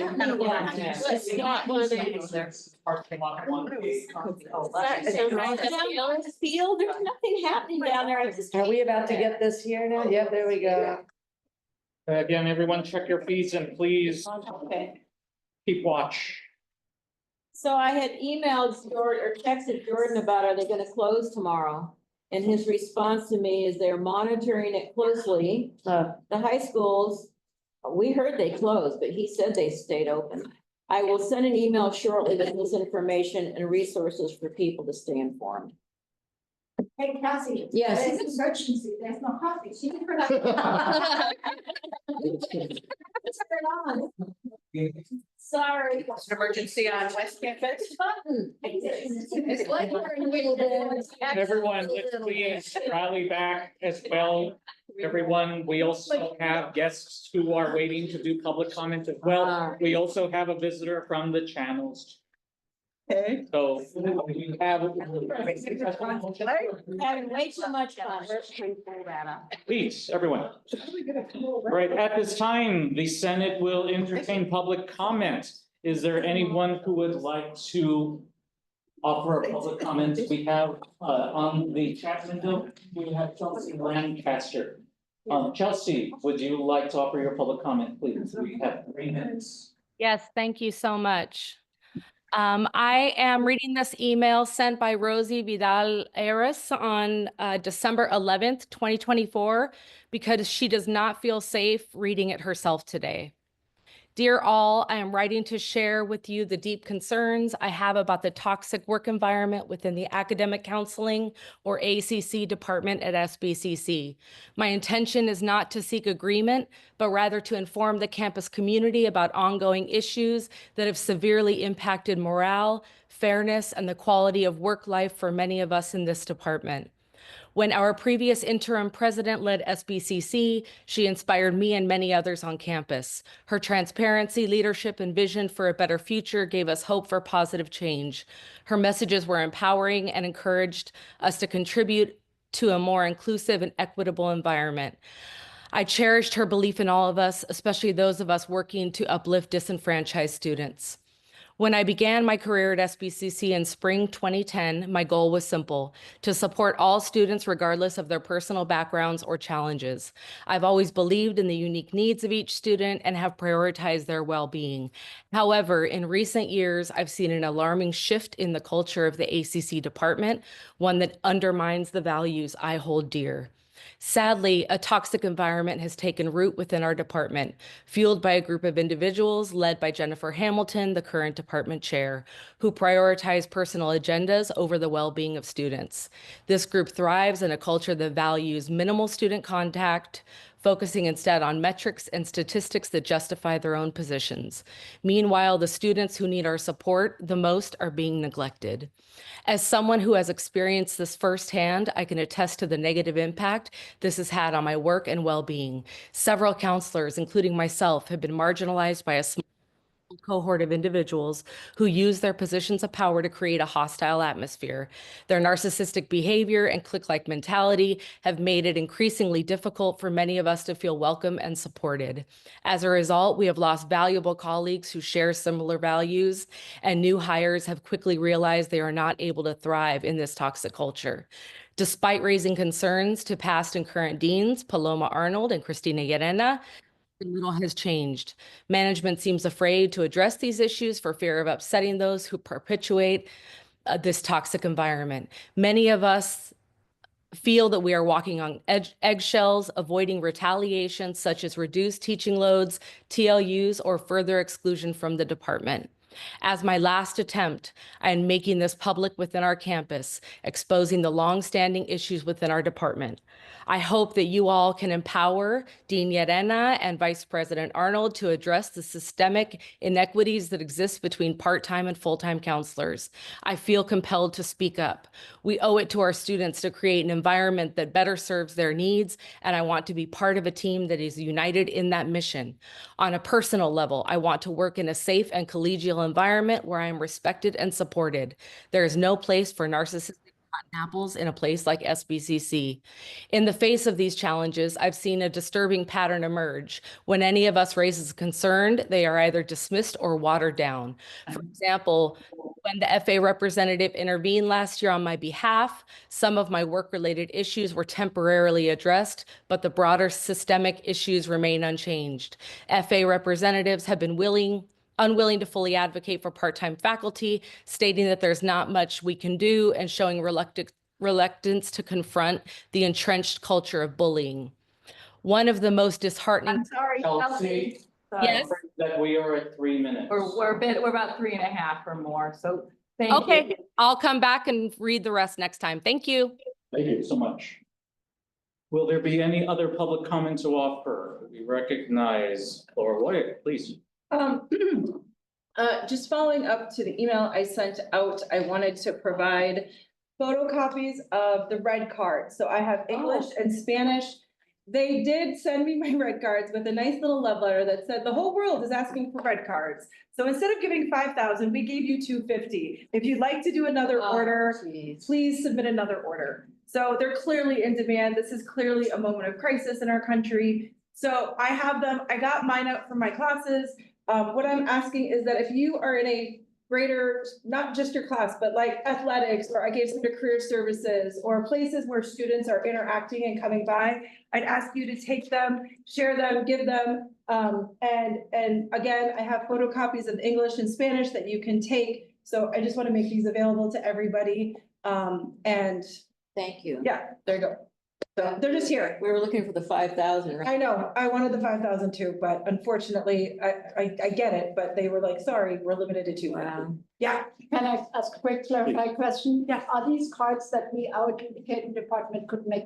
happening down there. It's not one of the. Down the field, there's nothing happening down there. I just. Are we about to get this here now? Yep, there we go. Again, everyone check your feeds and please Okay. keep watch. So I had emailed Jordan or texted Jordan about, are they gonna close tomorrow? And his response to me is they're monitoring it closely. The high schools, we heard they closed, but he said they stayed open. I will send an email shortly with this information and resources for people to stay informed. Hey, Cassie. Yes. There's an emergency, there's no coffee, she can put up. Sorry. It's an emergency on West Campus. It's like we're in the middle of it. Everyone, let's please rally back as well. Everyone, we also have guests who are waiting to do public comment as well. We also have a visitor from the channels. Okay. So we have. Having way too much fun. Please, everyone. Right, at this time, the Senate will entertain public comment. Is there anyone who would like to offer a public comment? We have on the chat window, we have Chelsea Lancaster. Chelsea, would you like to offer your public comment, please? We have 3 minutes. Yes, thank you so much. I am reading this email sent by Rosie Vidal Aris on December 11th, 2024, because she does not feel safe reading it herself today. Dear all, I am writing to share with you the deep concerns I have about the toxic work environment within the Academic Counseling or ACC department at SBCC. My intention is not to seek agreement, but rather to inform the campus community about ongoing issues that have severely impacted morale, fairness, and the quality of work life for many of us in this department. When our previous interim president led SBCC, she inspired me and many others on campus. Her transparency, leadership, and vision for a better future gave us hope for positive change. Her messages were empowering and encouraged us to contribute to a more inclusive and equitable environment. I cherished her belief in all of us, especially those of us working to uplift disenfranchised students. When I began my career at SBCC in spring 2010, my goal was simple: to support all students regardless of their personal backgrounds or challenges. I've always believed in the unique needs of each student and have prioritized their well-being. However, in recent years, I've seen an alarming shift in the culture of the ACC department, one that undermines the values I hold dear. Sadly, a toxic environment has taken root within our department, fueled by a group of individuals led by Jennifer Hamilton, the current department chair, who prioritize personal agendas over the well-being of students. This group thrives in a culture that values minimal student contact, focusing instead on metrics and statistics that justify their own positions. Meanwhile, the students who need our support the most are being neglected. As someone who has experienced this firsthand, I can attest to the negative impact this has had on my work and well-being. Several counselors, including myself, have been marginalized by a small cohort of individuals who use their positions of power to create a hostile atmosphere. Their narcissistic behavior and clique-like mentality have made it increasingly difficult for many of us to feel welcome and supported. As a result, we have lost valuable colleagues who share similar values, and new hires have quickly realized they are not able to thrive in this toxic culture. Despite raising concerns to past and current deans, Paloma Arnold and Cristina Llerena, little has changed. Management seems afraid to address these issues for fear of upsetting those who perpetuate this toxic environment. Many of us feel that we are walking on eggshells, avoiding retaliation such as reduced teaching loads, TLUs, or further exclusion from the department. As my last attempt, I am making this public within our campus, exposing the long-standing issues within our department. I hope that you all can empower Dean Llerena and Vice President Arnold to address the systemic inequities that exist between part-time and full-time counselors. I feel compelled to speak up. We owe it to our students to create an environment that better serves their needs, and I want to be part of a team that is united in that mission. On a personal level, I want to work in a safe and collegial environment where I am respected and supported. There is no place for narcissistic apples in a place like SBCC. In the face of these challenges, I've seen a disturbing pattern emerge. When any of us raises a concern, they are either dismissed or watered down. For example, when the FA representative intervened last year on my behalf, some of my work-related issues were temporarily addressed, but the broader systemic issues remain unchanged. FA representatives have been unwilling to fully advocate for part-time faculty, stating that there's not much we can do and showing reluctance to confront the entrenched culture of bullying. One of the most disheartening. Sorry. Kelsey, Yes. that we are at 3 minutes. We're about 3.5 or more, so thank you. Okay, I'll come back and read the rest next time. Thank you. Thank you so much. Will there be any other public comment to offer? We recognize Laura White, please. Just following up to the email I sent out, I wanted to provide photocopies of the red card. So I have English and Spanish. They did send me my red cards with a nice little love letter that said the whole world is asking for red cards. So instead of giving 5,000, we gave you 250. If you'd like to do another order, please submit another order. So they're clearly in demand. This is clearly a moment of crisis in our country. So I have them. I got mine out from my classes. What I'm asking is that if you are in a greater, not just your class, but like athletics, or I gave some to career services, or places where students are interacting and coming by, I'd ask you to take them, share them, give them. And again, I have photocopies of English and Spanish that you can take. So I just want to make these available to everybody. And Thank you. yeah, there you go. So they're just here. We were looking for the 5,000, right? I know, I wanted the 5,000 too, but unfortunately, I get it, but they were like, sorry, we're limited to 250. Wow. Yeah, Can I ask a quick clarifying question? Yeah. Are these cards that we, our education department could make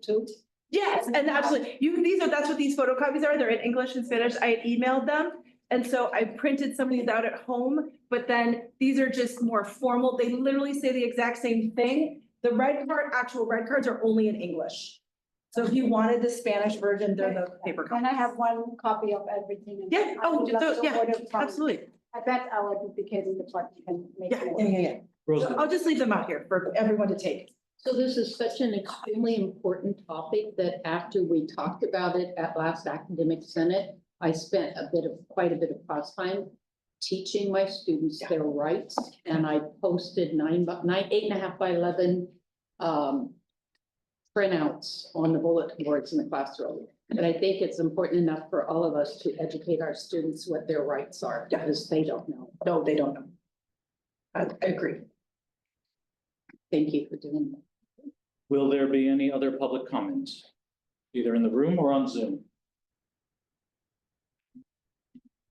too? yes, and absolutely. That's what these photocopies are. They're in English and Spanish. I had emailed them. And so I printed some of these out at home, but then these are just more formal. They literally say the exact same thing. The actual red cards are only in English. So if you wanted the Spanish version, they're the paper Can copies. I have one copy of everything? Yeah, I would love so, to yeah, order from- absolutely. I bet our duplicating department can make Yeah, more. yeah. Rose, So I'll just leave them out here for everyone to take. So this is such an extremely important topic that after we talked about it at last academic senate, I spent quite a bit of class time teaching my students their rights. And I posted 8.5 by 11 printouts on the bulletin boards in the classroom. And I think it's important enough for all of us to educate our students what their rights are, because they don't know. No, they don't know. I agree. Thank you for doing that. will there be any other public comment? Either in the room or on Zoom?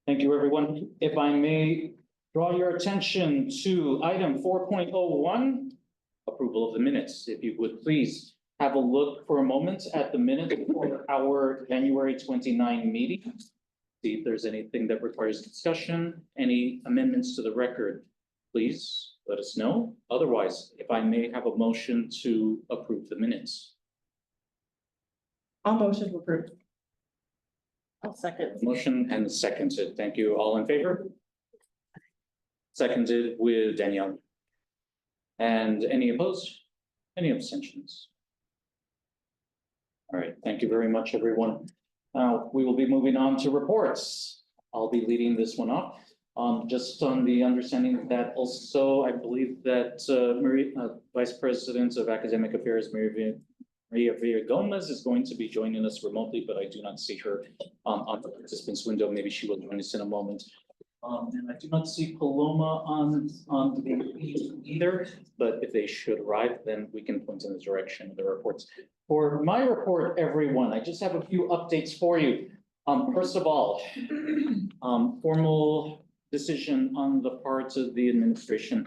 Thank you, everyone. If I may draw your attention to item 4.01, approval of the minutes. If you would please have a look for a moment at the minutes for our January 29 meeting. See if there's anything that requires discussion, any amendments to the record, please let us know. Otherwise, if I may have a motion to approve the minutes. All motions were approved. I'll second. Motion and seconded. Thank you. All in favor? Seconded with Danielle. And any opposed? Any abstentions? All right, thank you very much, everyone. We will be moving on to reports. I'll be leading this one off. Just on the understanding that also, I believe that Vice President of Academic Affairs, Maria Villa-Gomez is going to be joining us remotely, but I do not see her on the participants window. Maybe she will join us in a moment. And I do not see Paloma on the either, but if they should arrive, then we can point in the direction of the reports. For my report, everyone, I just have a few updates for you. First of all, formal decision on the parts of the administration.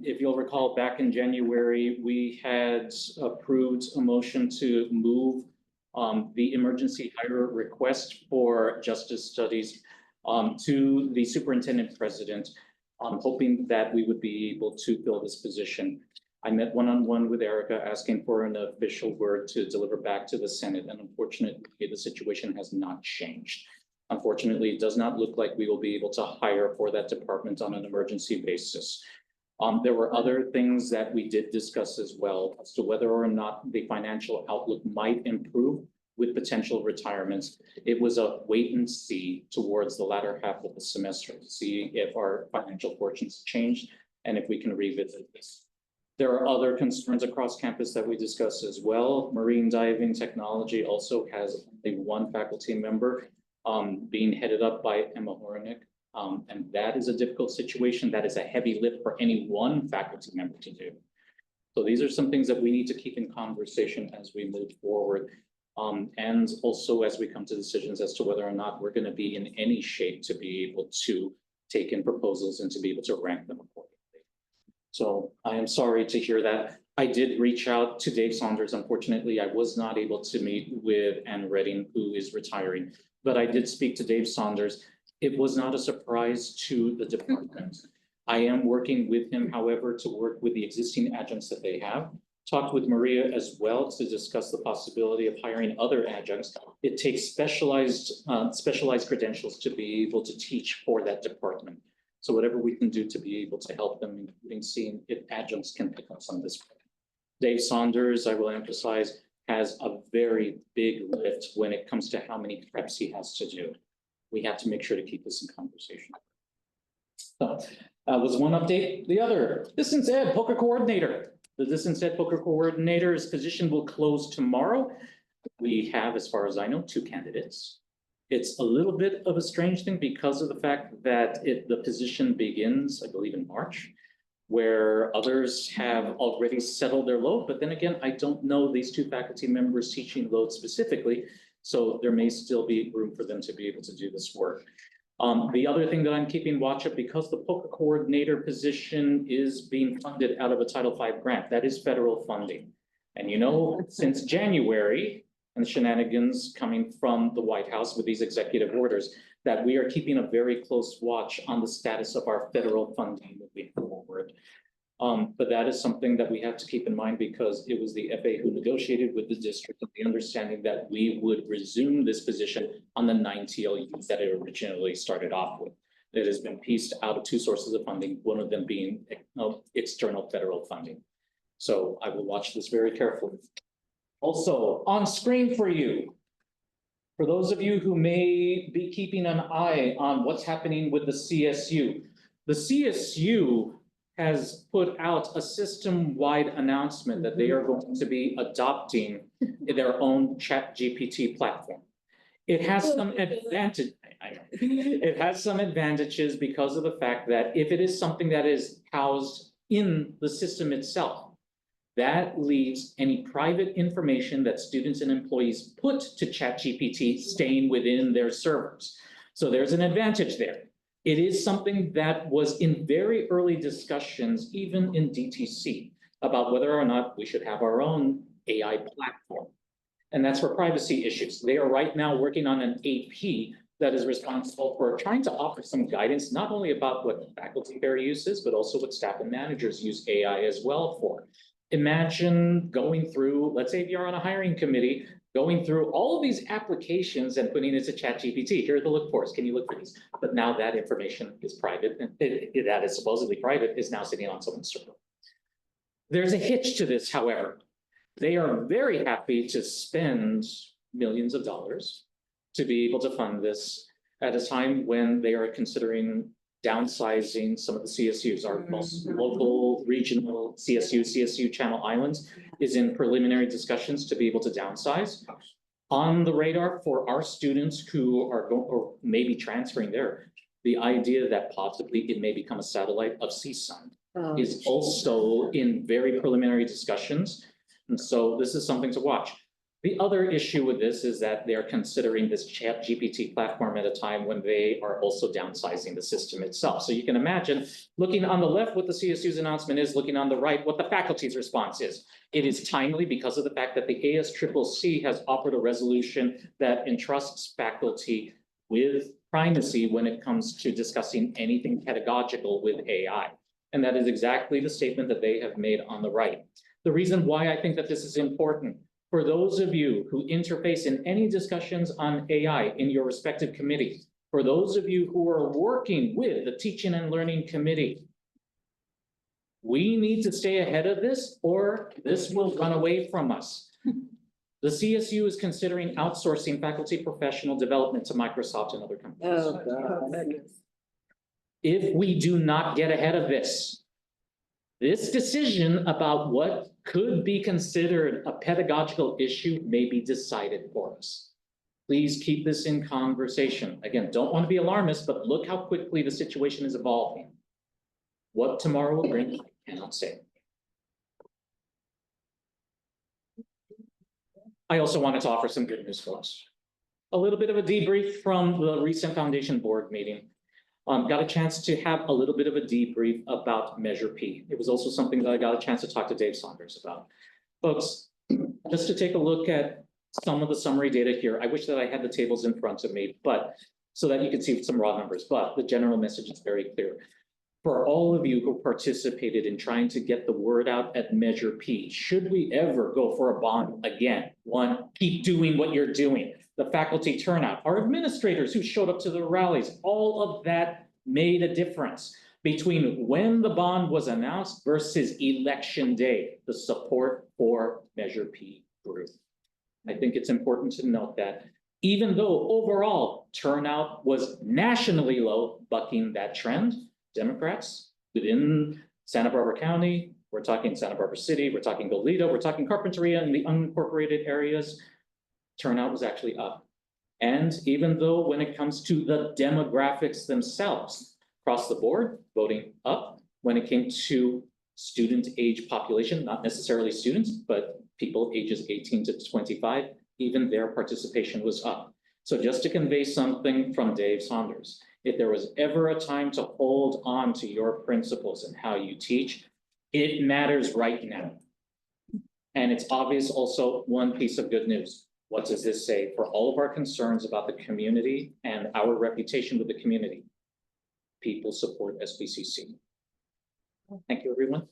If you'll recall, back in January, we had approved a motion to move the emergency hire request for justice studies to the superintendent president, hoping that we would be able to fill this position. I met one-on-one with Erica asking for an official word to deliver back to the Senate, and unfortunately, the situation has not changed. Unfortunately, it does not look like we will be able to hire for that department on an emergency basis. There were other things that we did discuss as well as to whether or not the financial outlook might improve with potential retirements. It was a wait and see towards the latter half of the semester to see if our financial fortunes changed and if we can revisit this. There are other concerns across campus that we discussed as well. Marine diving technology also has only one faculty member being headed up by Emma Hornick. And that is a difficult situation. That is a heavy lift for any one faculty member to do. So these are some things that we need to keep in conversation as we move forward. And also as we come to decisions as to whether or not we're going to be in any shape to be able to take in proposals and to be able to rank them accordingly. So I am sorry to hear that. I did reach out to Dave Saunders. Unfortunately, I was not able to meet with Ann Redding, who is retiring, but I did speak to Dave Saunders. It was not a surprise to the department. I am working with him, however, to work with the existing adjuncts that they have. Talked with Maria as well to discuss the possibility of hiring other adjuncts. It takes specialized credentials to be able to teach for that department. So whatever we can do to be able to help them, including seeing if adjuncts can pick up some of this. Dave Saunders, I will emphasize, has a very big lift when it comes to how many preps he has to do. We have to make sure to keep this in conversation. So was one update. The other, distance ed poker coordinator. The distance ed poker coordinator's position will close tomorrow. We have, as far as I know, 2 candidates. It's a little bit of a strange thing because of the fact that the position begins, I believe, in March, where others have already settled their load. But then again, I don't know these 2 faculty members teaching load specifically, so there may still be room for them to be able to do this work. The other thing that I'm keeping watch of, because the poker coordinator position is being funded out of a Title V grant, that is federal funding. And you know, since January, and the shenanigans coming from the White House with these executive orders, that we are keeping a very close watch on the status of our federal funding moving forward. But that is something that we have to keep in mind because it was the FAA who negotiated with the district with the understanding that we would resume this position on the 9 TLUs that it originally started off with. It has been pieced out of 2 sources of funding, one of them being external federal funding. So I will watch this very carefully. Also on screen for you, for those of you who may be keeping an eye on what's happening with the CSU has put out a system-wide announcement that they are going to be adopting their own ChatGPT platform. It has some advantage. It has some advantages because of the fact that if it is something that is housed in the system itself, that leaves any private information that students and employees put to ChatGPT staying within their servers. So there's an advantage there. It is something that was in very early discussions, even in DTC, about whether or not we should have our own AI platform. And that's for privacy issues. They are right now working on an AP that is responsible for trying to offer some guidance, not only about what faculty fair use is, but also what staff and managers use AI as well for. Imagine going through, let's say if you're on a hiring committee, going through all of these applications and putting it to ChatGPT. Here are the look fors. Can you look for these? But now that information is private, and that is supposedly private is now sitting on someone's server. There's a hitch to this, however. They are very happy to spend millions of dollars to be able to fund this at a time when they are considering downsizing some of the CSUs. Our most local regional CSU Channel Islands is in preliminary discussions to be able to downsize. On the radar for our students who are going or maybe transferring there, the idea that possibly it may become a satellite of CSUN is also in very preliminary discussions. And so this is something to watch. The other issue with this is that they're considering this ChatGPT platform at a time when they are also downsizing the system itself. So you can imagine looking on the left what the CSU's announcement is, looking on the right what the faculty's response is. It is timely because of the fact that the ASCCC has offered a resolution that entrusts faculty with primacy when it comes to discussing anything pedagogical with AI. And that is exactly the statement that they have made on the right. The reason why I think that this is important, for those of you who interface in any discussions on AI in your respective committees, for those of you who are working with the Teaching and Learning Committee, We need to stay ahead of this or this will run away from us. The CSU is considering outsourcing faculty professional development to Microsoft and other companies. Oh, God. If we do not get ahead of this decision about what could be considered a pedagogical issue may be decided for us. Please keep this in conversation. Again, don't want to be alarmist, but look how quickly the situation is evolving. What tomorrow will bring, I cannot say. I also wanted to offer some good news for us. A little bit of a debrief from the recent foundation board meeting. Got a chance to have a little bit of a debrief about Measure P. It was also something that I got a chance to talk to Dave Saunders about. Folks, just to take a look at some of the summary data here. I wish that I had the tables in front of me, but so that you can see some raw numbers, but the general message is very clear. For all of you who participated in trying to get the word out at Measure P, should we ever go for a bond again? One, keep doing what you're doing. The faculty turnout, our administrators who showed up to the rallies, all of that made a difference between when the bond was announced versus election day. The support for Measure P grew. I think it's important to note that even though overall turnout was nationally low, bucking that trend, Democrats within Santa Barbara County, we're talking Santa Barbara City, we're talking Goleta, we're talking Carpinteria and the unincorporated areas, turnout was actually up. And even though when it comes to the demographics themselves, across the board, voting up, when it came to student age population, not necessarily students, but people ages 18 to 25, even their participation was up. So just to convey something from Dave Saunders, if there was ever a time to hold on to your principles and how you teach, it matters right now. And it's obvious also one piece of good news. What does this say? For all of our concerns about the community and our reputation with the community, people support SBCC. Thank you, everyone.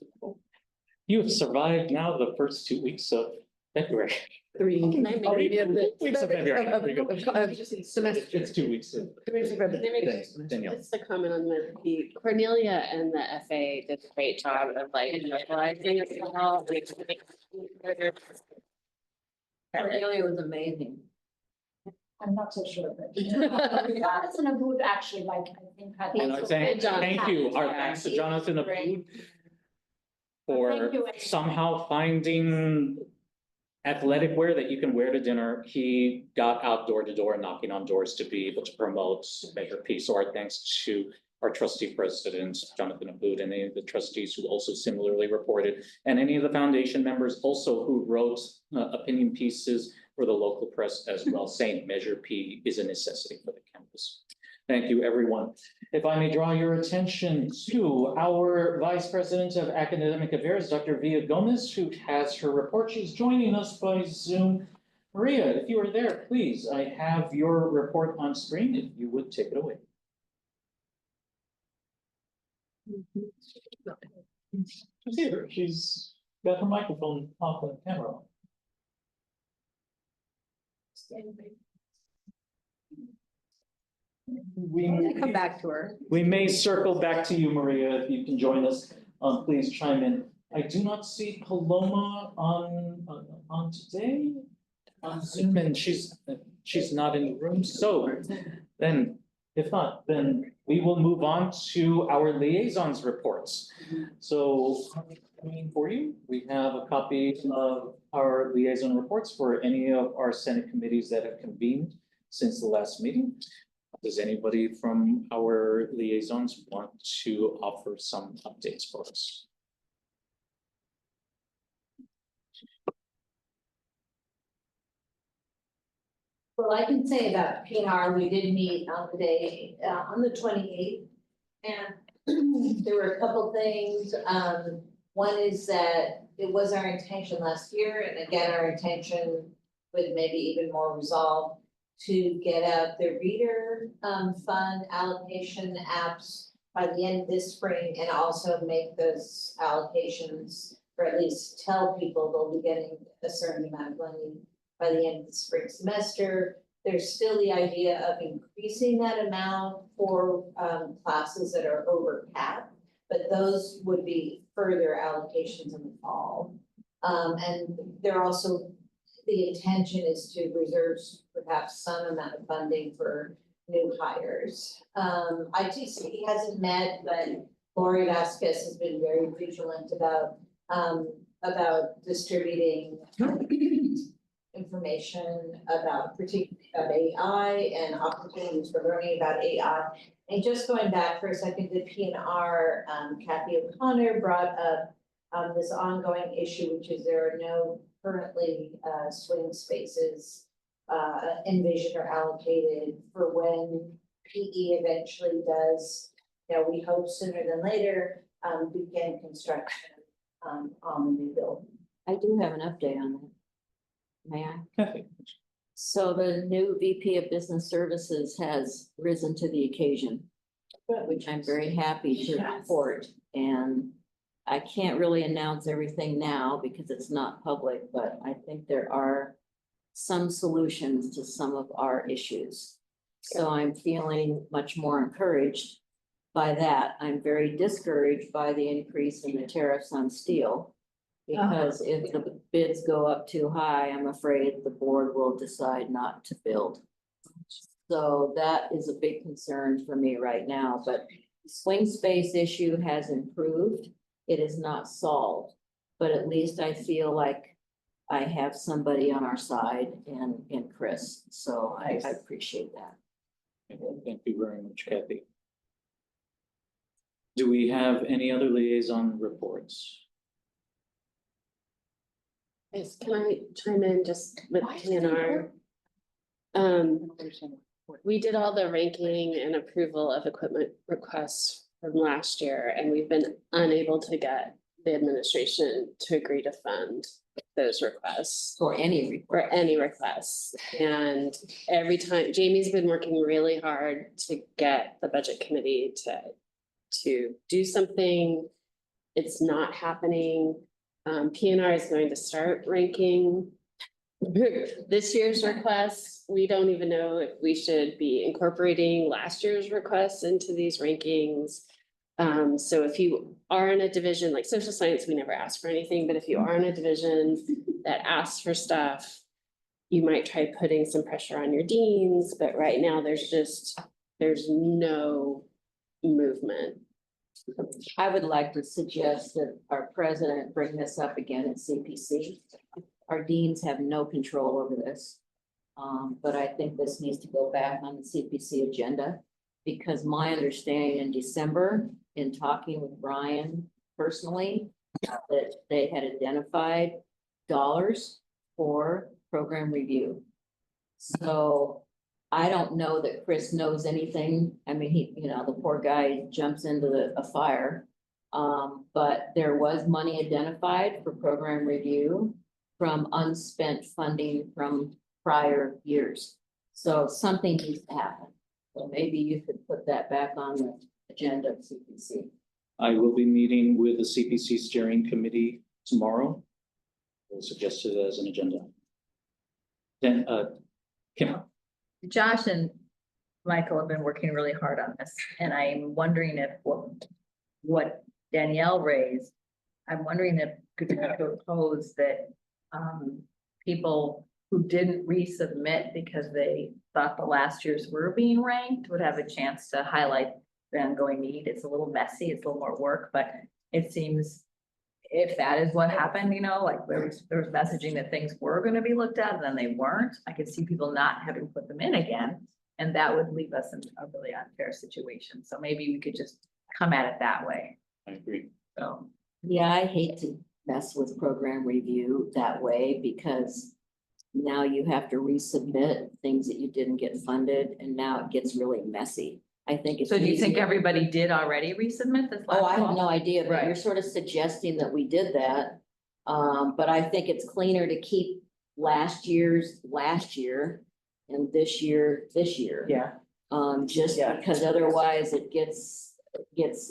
You have survived now the first 2 weeks of February. 3 Weeks of February. semester. It's 2 weeks. Danielle. Just a comment on the Cornelia and the FA did a great job of like neutralizing it all. Cornelia was amazing. I'm not so sure, but. Jonathan Abud actually, like, I think. had- And I'm saying, thank you, our thanks to Jonathan Abud for Thank you. somehow finding athletic wear that you can wear to dinner. He got out door to door, knocking on doors to be able to promote Measure P. So our thanks to our trustee president, Jonathan Abud, and any of the trustees who also similarly reported, and any of the foundation members also who wrote opinion pieces for the local press as well, saying Measure P is a necessity for the campus. Thank you, everyone. If I may draw your attention to our Vice President of Academic Affairs, Dr. Via Gomez, who has her report. She's joining us by Zoom. Maria, if you are there, please, I have your report on screen, if you would take it away. She's here. She's got her microphone off the camera. Come back to her. We may circle back to you, Maria, if you can join us. Please chime in. I do not see Paloma on today on Zoom, and she's not in the room. So then, if not, then we will move on to our liaisons reports. So for you, we have a copy of our liaison reports for any of our Senate committees that have convened since the last meeting. Does anybody from our liaisons want to offer some updates for us? Well, I can say about PR, we did meet on the day, on the 28th. And there were a couple things. One is that it was our intention last year, and again, our intention with maybe even more resolve to get out the reader fund allocation apps by the end of this spring, and also make those allocations, or at least tell people they'll be getting a certain amount of money by the end of the spring semester. There's still the idea of increasing that amount for classes that are over cap. but those would be further allocations in the fall. And they're also, the intention is to reserve perhaps some amount of funding for new hires. ITC hasn't met, but Lori Vasquez has been very vigilant about distributing information about particularly about AI and opportunities for learning about AI. And just going back for a second to PNR, Kathy O'Connor brought up this ongoing issue, which is there are no currently swing spaces envisioned or allocated for when PE eventually does, we hope sooner than later, begin construction on the new building. I do have an update on that. May I? Kathy? So the new VP of Business Services has risen to the occasion, which I'm very happy to report. And I can't really announce everything now because it's not public, but I think there are some solutions to some of our issues. So I'm feeling much more encouraged by that. I'm very discouraged by the increase in the tariffs on steel. Because if the bids go up too high, I'm afraid the board will decide not to build. So that is a big concern for me right now, but the swing space issue has improved. It is not solved, but at least I feel like I have somebody on our side in Chris, so I appreciate that. Thank you very much, Kathy. Do we have any other liaison reports? Yes, can I chime in just with PNR? We did all the ranking and approval of equipment requests from last year, and we've been unable to get the administration to agree to fund those requests. For any requests. And every time, Jamie's been working really hard to get the budget committee to do something. It's not happening. PNR is going to start ranking this year's requests. We don't even know if we should be incorporating last year's requests into these rankings. So if you are in a division like social science, we never ask for anything, but if you are in a division that asks for stuff, you might try putting some pressure on your deans, but right now there's no movement. I would like to suggest that our president bring this up again at CPC. Our deans have no control over this. But I think this needs to go back on the CPC agenda. Because my understanding in December, in talking with Brian personally, that they had identified dollars for program review. So I don't know that Chris knows anything. I mean, the poor guy jumps into a fire. But there was money identified for program review from unspent funding from prior years. So something needs to happen. So maybe you could put that back on the agenda of CPC. I will be meeting with the CPC steering committee tomorrow. We'll suggest it as an agenda. Then, Kim. Josh and Michael have been working really hard on this, and I'm wondering if what Danielle raised, I'm wondering if could you propose that people who didn't resubmit because they thought the last year's were being ranked would have a chance to highlight the ongoing need. It's a little messy, it's a little more work, but it seems if that is what happened, like there was messaging that things were going to be looked at and then they weren't, I could see people not having put them in again. And that would leave us in a really unfair situation. So maybe we could just come at it that way. I agree. So, Yeah, I hate to mess with program review that way because now you have to resubmit things that you didn't get funded and now it gets really messy. I think it's. so do you think easier- everybody did already resubmit this? Oh, I last have fall? no idea, but Right. you're sort of suggesting that we did that. But I think it's cleaner to keep last year and this year. Yeah. Just Yeah. because otherwise it gets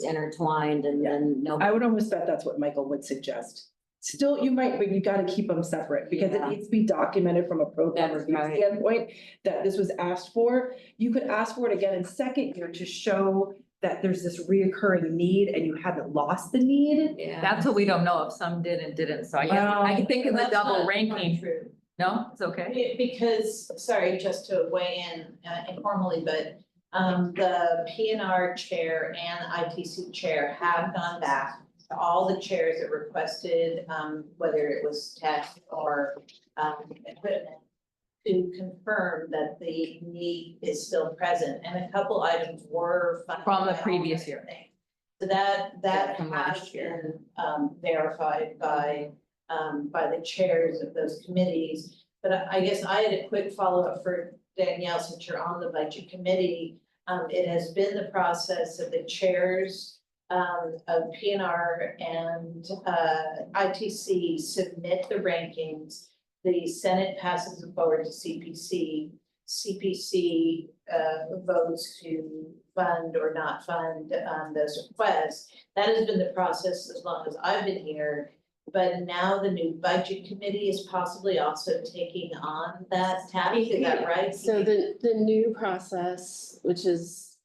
intertwined and then no. I would almost bet that's what Michael would suggest. Still, you might, but you gotta keep them separate because it Yeah. needs to be documented from a program That's review right. standpoint that this was asked for. You could ask for it again in second year to show that there's this reoccurring need and you haven't lost the need. Yeah. That's what we don't know if some did and didn't, so I guess I can think of the That's double not ranking. true. No, it's okay. Because, sorry, just to weigh in informally, but the PNR chair and ITC chair have gone back to all the chairs that requested, whether it was tech or equipment, to confirm that the need is still present, and a couple items were funded From the by previous year. alternate things. So that From has last year. been verified by the chairs of those committees. But I guess I had a quick follow-up for Danielle, since you're on the budget committee. It has been the process of the chairs of PNR and ITC submit the rankings. The Senate passes it forward to CPC. CPC votes to fund or not fund those requests. That has been the process as long as I've been here. But now the new budget committee is possibly also taking on that task, is that right? So the new process, which is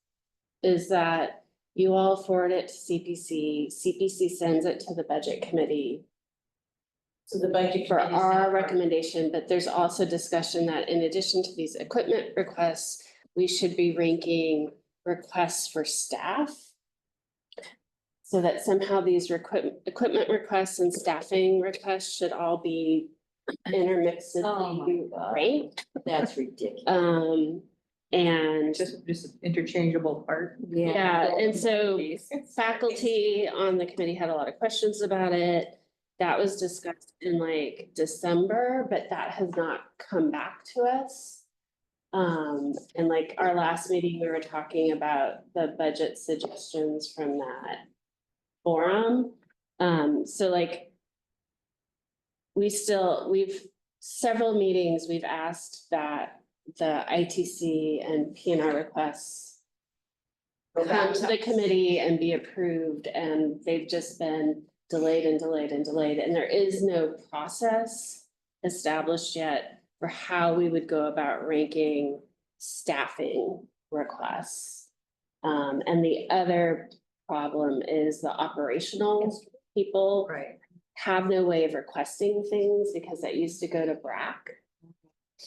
that you all forward it to CPC, CPC sends it to the budget committee So the budget for committee is our now- recommendation, but there's also discussion that in addition to these equipment requests, we should be ranking requests for staff. So that somehow these equipment requests and staffing requests should all be Oh my intermixedly God. ranked. That's ridiculous. And Just interchangeable part. yeah, and so faculty on the committee had a lot of questions about it. That was discussed in like December, but that has not come back to us. And like our last meeting, we were talking about the budget suggestions from that forum. So like we've several meetings, we've asked that the ITC and PNR requests come to the committee and be approved, and they've just been delayed and delayed and delayed, and there is no process established yet for how we would go about ranking staffing requests. And the other problem is the operational people Right. have no way of requesting things because that used to go to BRAC.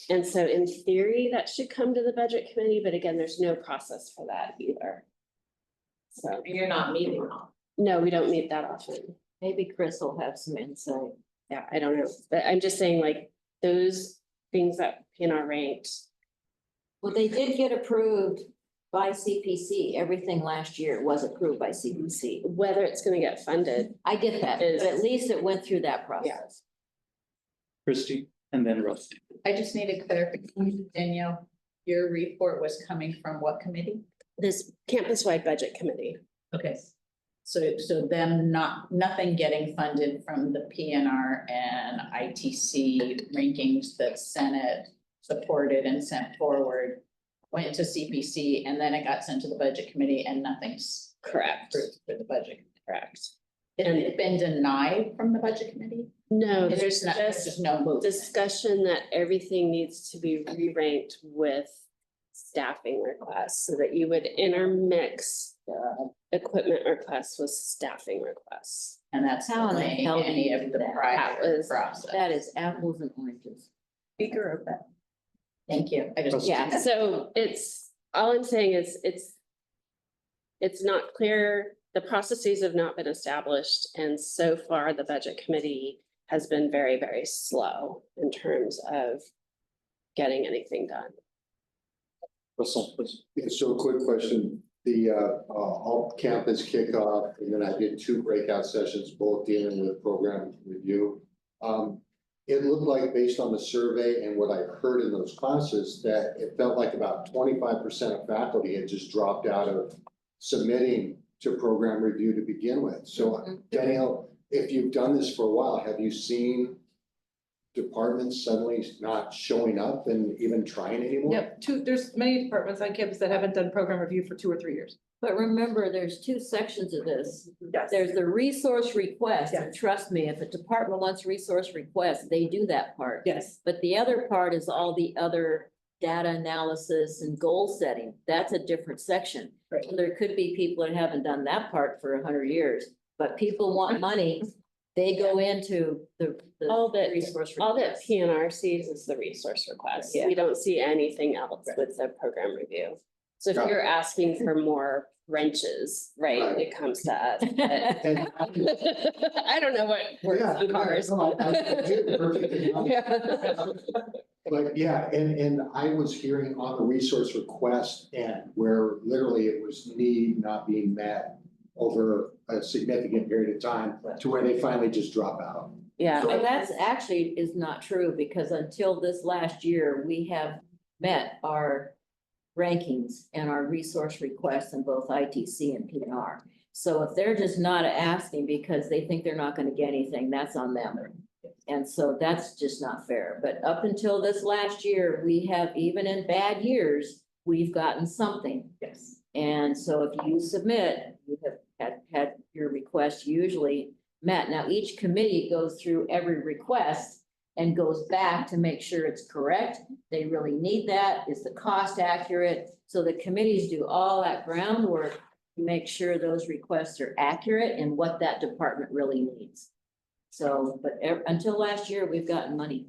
And so in theory, that should come to the budget committee, but again, there's no process for that either. So, You're not meeting on. no, we don't meet that often. Maybe Chris will have some insight. Yeah, I don't know, but I'm just saying like those things that PNR ranked. Well, they did get approved by CPC. Everything last year was approved by CPC. Whether it's gonna get funded, I get that, Is- but at least it went through that process. Christie, and then Russ. I just need a clarification, Danielle. Your report was coming from what committee? this campus-wide budget committee. Okay. So them nothing getting funded from the PNR and ITC rankings that Senate supported and sent forward. Went to CPC and then it got sent to the budget committee and nothing's Correct, approved for the budget. correct. Has it been denied from the budget committee? No, There's there's just just no movement. discussion that everything needs to be re-ranked with staffing requests so that you would intermix the equipment requests with staffing requests. And that's How in the delaying hell do any you of do the that? prior That was- process. That is apples and oranges. Speaker of that. Thank you. I just. Yeah, so all I'm saying is it's not clear, the processes have not been established, and so far the budget committee has been very, very slow in terms of getting anything done. Russell, please. Yeah, so quick question, the all campus kickoff, and then I did 2 breakout sessions, both dealing with program review. It looked like based on the survey and what I heard in those classes, that it felt like about 25% of faculty had just dropped out of submitting to program review to begin with. So Danielle, if you've done this for a while, have you seen departments suddenly not showing up and even trying anymore? Yep, there's many departments on campus that haven't done program review for 2 or 3 years. But remember, there's 2 sections of this. Yes. There's the resource request, and trust me, if a department wants resource request, they do that part. Yes. But the other part is all the other data analysis and goal setting. That's a different section. Right. There could be people that haven't done that part for 100 years, but people want money. They go into the All that, resource. all that request. PNR sees is the resource request. Yeah. We don't see anything else with the program review. So if Got it. you're asking for more wrenches, right, Right. it comes to us. but- And I don't know what works Yeah, on cars. no, I get it perfectly. Yeah. But yeah, and I was hearing on the resource request and where literally it was need not being met over a significant period of time to where they finally just drop out. Yeah, And that's actually is not true because until this last year, we have met our rankings and our resource requests in both ITC and PNR. So if they're just not asking because they think they're not gonna get anything, that's on them. And so that's just not fair. But up until this last year, we have, even in bad years, we've gotten something. Yes. And so if you submit, you have had your request usually met. Now, each committee goes through every request and goes back to make sure it's correct. They really need that. Is the cost accurate? So the committees do all that groundwork to make sure those requests are accurate and what that department really needs. So, but until last year, we've gotten money.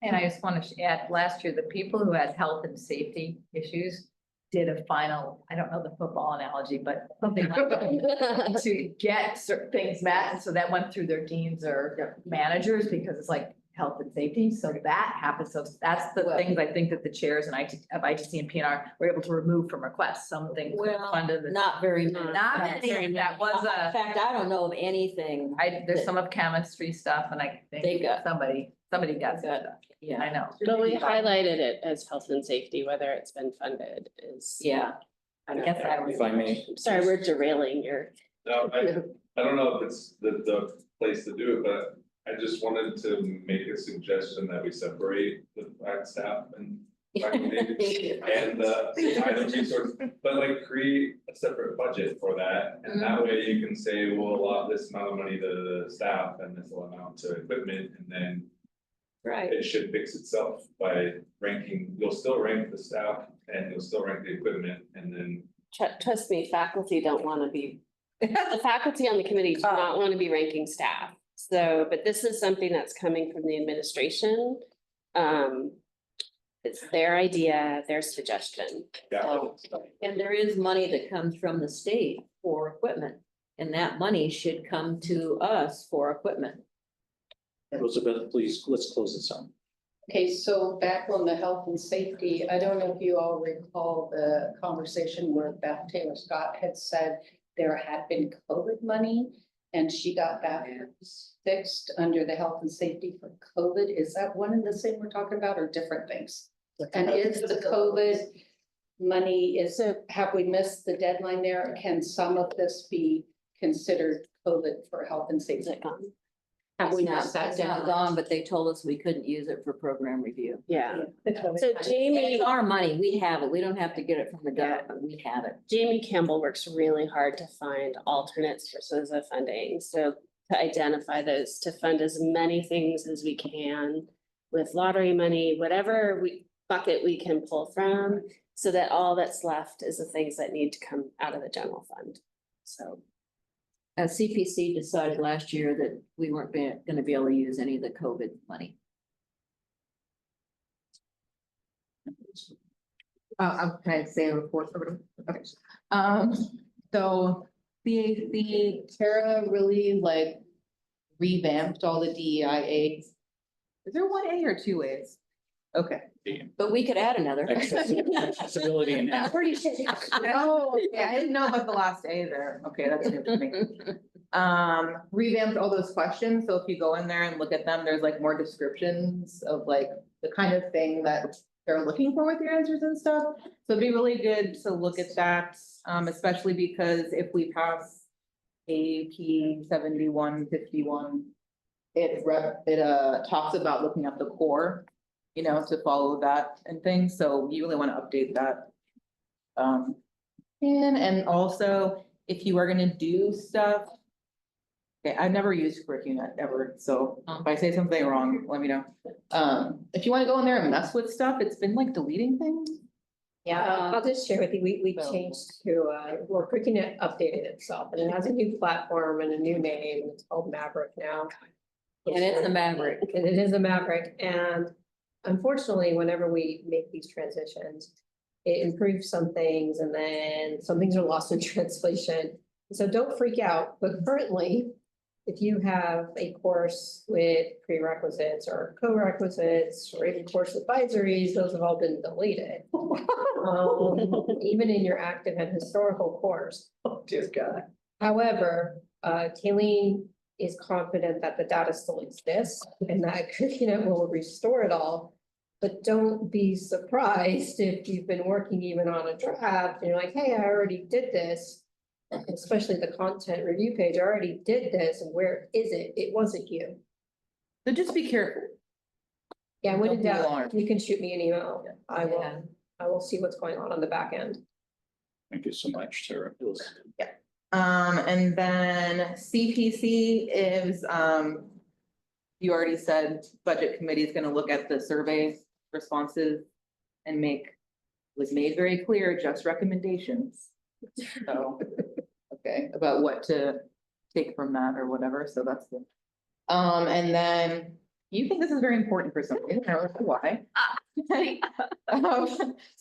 And I just want to add, last year, the people who had health and safety issues did a final, I don't know the football analogy, but something like that, to get certain things met. And so that went through their deans or their managers because it's like health and safety. So that happens. So that's the things I think that the chairs and of ITC and PNR were able to remove from requests. Some things were Well, funded. not very many. Not many. That was In a, fact, I don't know of anything. there's some of chemistry stuff and I They think got- somebody got some got- stuff. Yeah, I know. but we highlighted it as health and safety, whether it's been funded is. yeah. I don't guess know. I was- If I may. I'm sorry, we're derailing your. No, I don't know if it's the place to do it, but I just wanted to make a suggestion that we separate the fact staff and faculty and the item resource, but like create a separate budget for that. And that way you can say, we'll allot this amount of money to the staff and this amount to equipment, and then Right. it should fix itself by ranking. You'll still rank the staff and you'll still rank the equipment, and then Trust me, faculty don't want to be, the faculty on the committee do not want to be ranking staff. So, but this is something that's coming from the administration. It's their idea, their suggestion. So, And there is money that comes from the state for equipment. And that money should come to us for equipment. Elizabeth, please, let's close this out. Okay, so back on the health and safety, I don't know if you all recall the conversation where Beth Taylor Scott had said there had been COVID money and she got that fixed under the health and safety for COVID. Is that one and the same we're talking about or different things? And is the COVID money, have we missed the deadline there? Can some of this be considered COVID for health and Is safety? it gone? Have we It's not not- sat It's not down? gone, but they told us we couldn't use it for program review. Yeah. So And Jamie, it's our money. We have it. We don't have to get it from the government. We have it. Jamie Campbell works really hard to find alternate sources of funding. So to identify those, to fund as many things as we can with lottery money, whatever bucket we can pull from, so that all that's left is the things that need to come out of the general fund. So. CPC decided last year that we weren't gonna be able to use any of the COVID money. Can I say a report over? Okay. So the Tara really like revamped all the DEIA. Is there one A or two A's? Okay. But we could add another. Accessibility and. I'm pretty sure. Oh, yeah, I didn't know about the last A there. Okay, that's new to me. Revamped all those questions. So if you go in there and look at them, there's like more descriptions of like the kind of thing that they're looking for with your answers and stuff. So it'd be really good to look at that, especially because if we pass AP 7151, it talks about looking at the core, you know, to follow that and things. So you really want to update that. And also if you are gonna do stuff, Okay, I've never used Curriculum ever, so if I say something wrong, let me know. If you wanna go in there and mess with stuff, it's been like deleting things. Yeah, I'll just share with you, we So- changed to, well, Cricut updated itself and it has a new platform and a new name. It's called Maverick now. And it's a Maverick. And it is a Maverick. And unfortunately, whenever we make these transitions, it improves some things and then some things are lost in translation. So don't freak out, but currently, if you have a course with prerequisites or co-requisites or even course advisories, those have all been deleted. Even in your active and historical course. Oh, dear God. However, Kayleen is confident that the data still exists and that Curriculum will restore it all. But don't be surprised if you've been working even on a draft and you're like, hey, I already did this. Especially the content review page, I already did this, and where is it? It wasn't you. So just be careful. Yeah, when in Don't be doubt, alarmed. you can shoot me an email. I Yeah. will see what's going on the back end. Thank you so much, Sarah. And then CPC is, you already said budget committee is gonna look at the survey responses and was made very clear, just recommendations. So, okay, about what to take from that or whatever, so that's good. And then you think this is very important for some reason, I don't know why.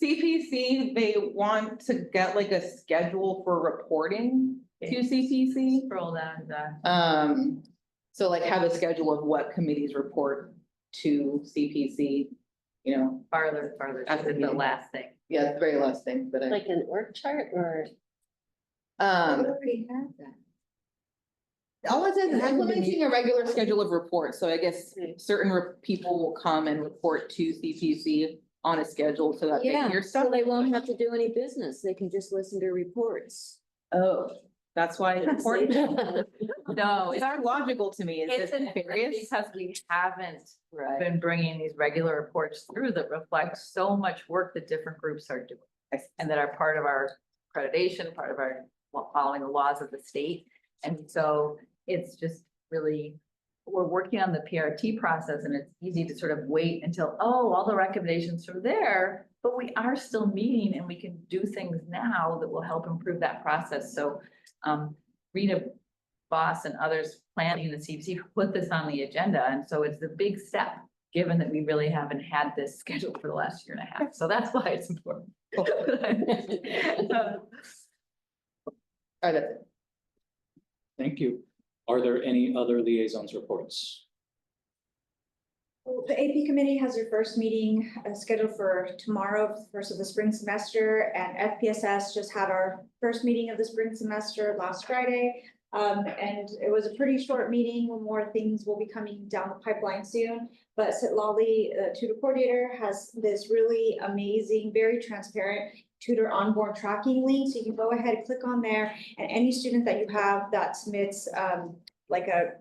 CPC, they want to get like a schedule for reporting to CPC. Scroll down. So like have a schedule of what committees report to CPC, you know, Farther, At the the meeting. last thing. yeah, the very last thing, but Like an org chart or? already have that. all it says is implementing a regular schedule of reports, so I guess certain people will come and report to CPC on a schedule so that they Yeah, hear so stuff. they won't have to do any business. They can just listen to reports. Oh, that's why it's important. No, It's not logical to me, it's is it important serious? because we haven't Right. been bringing these regular reports through that reflect so much work that different groups are doing. And that are part of our accreditation, part of our following the laws of the state. And so it's just really, we're working on the PRT process and it's easy to sort of wait until, oh, all the recommendations are there. But we are still meeting and we can do things now that will help improve that process. So Rita Boss and others planning the CPC put this on the agenda. And so it's a big step, given that we really haven't had this scheduled for the last year and a half. So that's why it's important. All right, that's it. Thank you. Are there any other liaisons reports? Well, the AP committee has their first meeting scheduled for tomorrow, first of the spring semester, and FPSS just had our first meeting of the spring semester last Friday. And it was a pretty short meeting. More things will be coming down the pipeline soon. But Sitlali, the tutor coordinator, has this really amazing, very transparent tutor onboard tracking link. So you can go ahead and click on there, and any student that you have that submits like a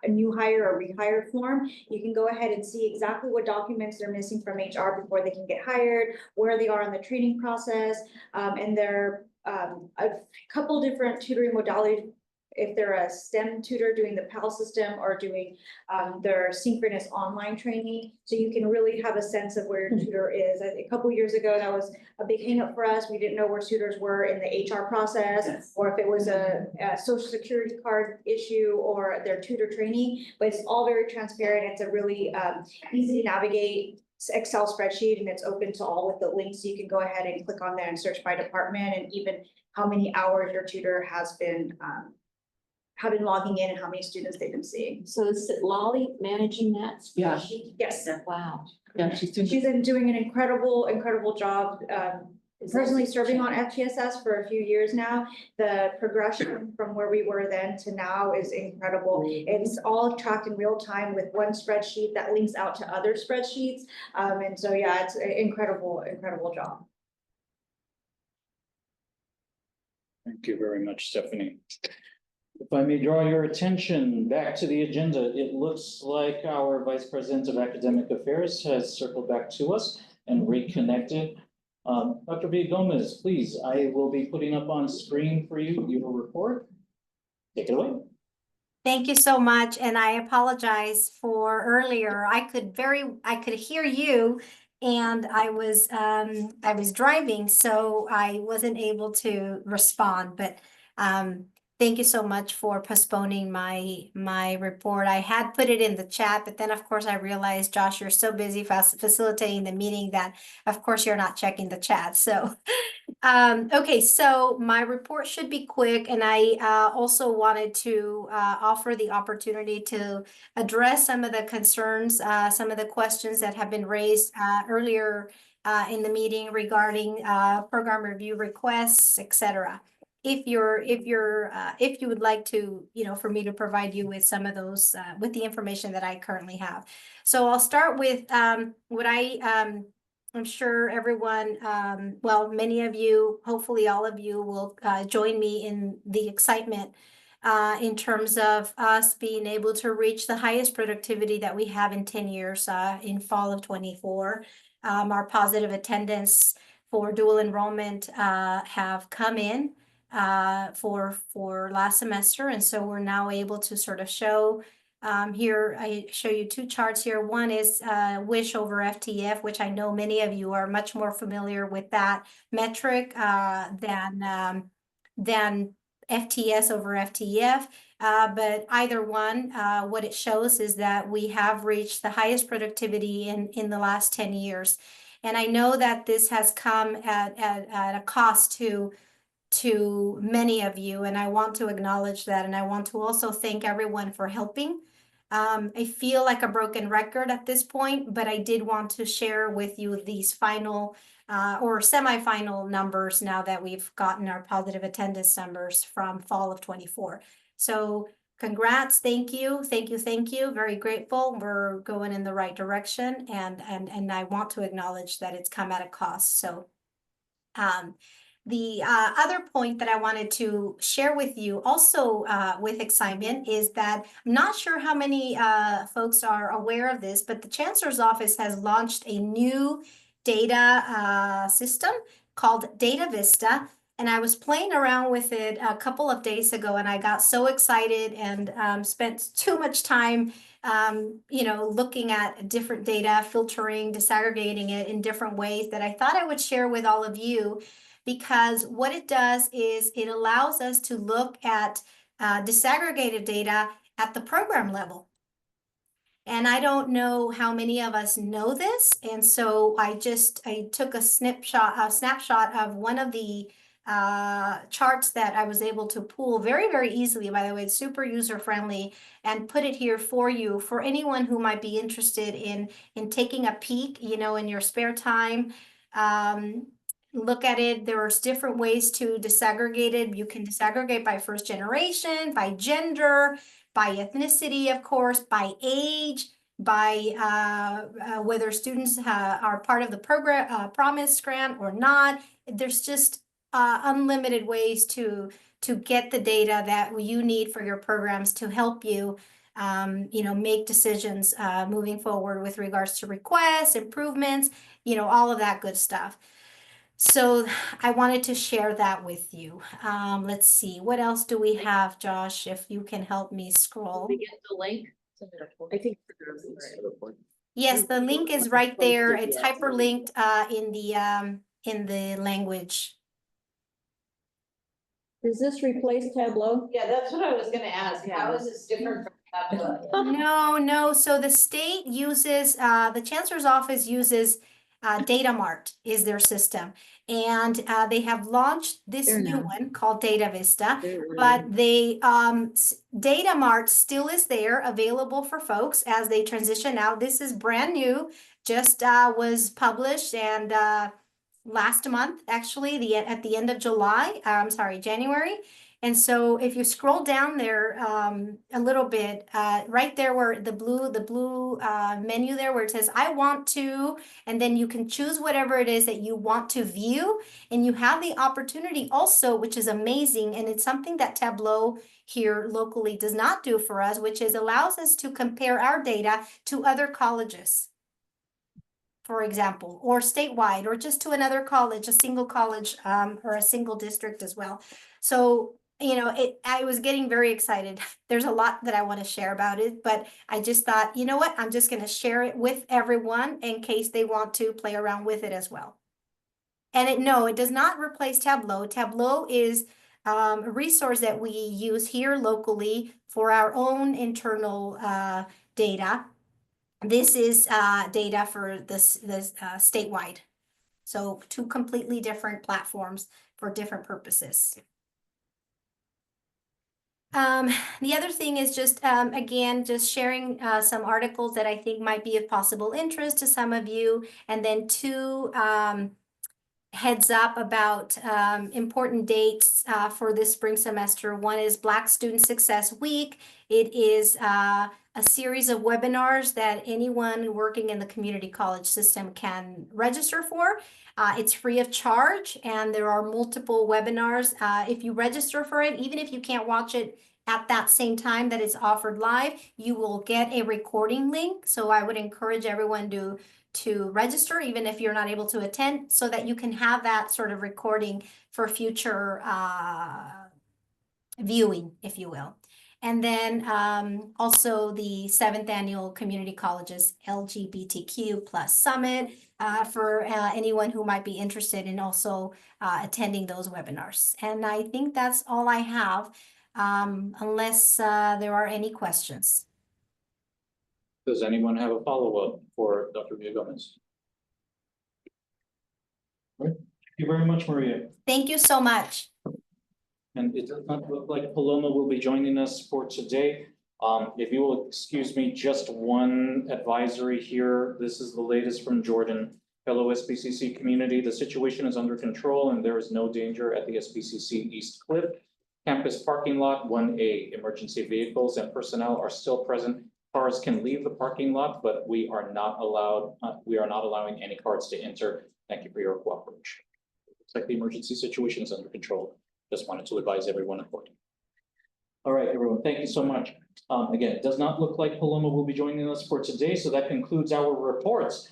new hire or rehired form, you can go ahead and see exactly what documents they're missing from HR before they can get hired, where they are in the training process, and there are a couple different tutoring modalities. If they're a STEM tutor doing the PAL system or doing their synchronous online training. So you can really have a sense of where your tutor is. A couple years ago, that was a big hangup for us. We didn't know where tutors were in the HR process, or if it was a social security card issue or their tutor training, but it's all very transparent. It's a really easy to navigate Excel spreadsheet, and it's open to all with the links. So you can go ahead and click on there and search by department and even how many hours your tutor has been logging in and how many students they've been seeing. So is Lolly managing that Yeah. spreadsheet? Yes, Wow. Yeah, she's doing. she's been doing an incredible job. Personally serving on FGSS for a few years now, the progression from where we were then to now is incredible. It's all tracked in real time with one spreadsheet that links out to other spreadsheets. And so, yeah, it's an incredible job. Thank you very much, Stephanie. If I may draw your attention back to the agenda, it looks like our Vice President of Academic Affairs has circled back to us and reconnected. Dr. V. Gomez, please, I will be putting up on screen for you your report. Take it away. Thank you so much, and I apologize for earlier. I could hear you, and I was driving, so I wasn't able to respond, but thank you so much for postponing my report. I had put it in the chat, but then of course I realized, Josh, you're so busy facilitating the meeting that of course you're not checking the chat. So okay, so my report should be quick, and I also wanted to offer the opportunity to address some of the concerns, some of the questions that have been raised earlier in the meeting regarding program review requests, etc. If you would like to, for me to provide you with some of those, with the information that I currently have. So I'll start with what I'm sure everyone, well, many of you, hopefully all of you will join me in the excitement in terms of us being able to reach the highest productivity that we have in 10 years in fall of 24. Our positive attendance for dual enrollment have come in for last semester. And so we're now able to sort of show here, I show you two charts here. One is WISH over FTF, which I know many of you are much more familiar with that metric than FTS over FTF. But either one, what it shows is that we have reached the highest productivity in the last 10 years. And I know that this has come at a cost to many of you, and I want to acknowledge that, and I want to also thank everyone for helping. I feel like a broken record at this point, but I did want to share with you these final or semi-final numbers now that we've gotten our positive attendance numbers from fall of 24. So congrats, thank you. Very grateful. We're going in the right direction, and I want to acknowledge that it's come at a cost. So the other point that I wanted to share with you also with excitement is that I'm not sure how many folks are aware of this, but the Chancellor's Office has launched a new data system called Data Vista. And I was playing around with it a couple of days ago, and I got so excited and spent too much time looking at different data, filtering, disaggregating it in different ways that I thought I would share with all of you. Because what it does is it allows us to look at disaggregated data at the program level. And I don't know how many of us know this. And so I took a snapshot of one of the charts that I was able to pull very, very easily. By the way, it's super user friendly, and put it here for you, for anyone who might be interested in taking a peek, in your spare time. Look at it. There's different ways to disaggregate it. You can disaggregate by first generation, by gender, by ethnicity, of course, by age, by whether students are part of the program Promise grant or not. There's just unlimited ways to get the data that you need for your programs to help you make decisions moving forward with regards to requests, improvements, all of that good stuff. So I wanted to share that with you. Let's see, what else do we have, Josh, if you can help me scroll. We get the link. I think. Yes, the link is right there. It's hyperlinked in the language. Does this replace Tableau? Yeah, that's what I was gonna ask. How is this different from Tableau? No. So the state uses, the Chancellor's Office uses Data Mart is their system. And they have launched this new one called Data Vista, but Data Mart still is there, available for folks as they transition out. This is brand new, just was published and last month, actually, at the end of January. And so if you scroll down there a little bit, right there where the blue menu there where it says, I want to, and then you can choose whatever it is that you want to view. And you have the opportunity also, which is amazing. And it's something that Tableau here locally does not do for us, which is allows us to compare our data to other colleges, for example, or statewide, or just to another college, a single college or a single district as well. So I was getting very excited. There's a lot that I want to share about it, but I just thought, you know what? I'm just going to share it with everyone in case they want to play around with it as well. And no, it does not replace Tableau. Tableau is a resource that we use here locally for our own internal data. This is data for this statewide. So two completely different platforms for different purposes. The other thing is just, again, just sharing some articles that I think might be of possible interest to some of you. And then two heads up about important dates for this spring semester. One is Black Student Success Week. It is a series of webinars that anyone working in the community college system can register for. It's free of charge, and there are multiple webinars. If you register for it, even if you can't watch it at that same time that it's offered live, you will get a recording link. So I would encourage everyone to register, even if you're not able to attend, so that you can have that sort of recording for future viewing, if you will. And then also the 7th Annual Community Colleges LGBTQ+ Summit for anyone who might be interested in also attending those webinars. And I think that's all I have, unless there are any questions. Does anyone have a follow-up for Dr. Villagomez? Thank you very much, Maria. Thank you so much. And it does not look like Paloma will be joining us for today. If you will excuse me, just one advisory here. This is the latest from Jordan. Hello, SBCC community. The situation is under control and there is no danger at the SBCC East Cliff campus parking lot 1A. Emergency vehicles and personnel are still present. Cars can leave the parking lot, but we are not allowing any cars to enter. Thank you for your cooperation. Looks like the emergency situation is under control. Just wanted to advise everyone accordingly. All right, everyone, thank you so much. Again, it does not look like Paloma will be joining us for today, so that concludes our reports.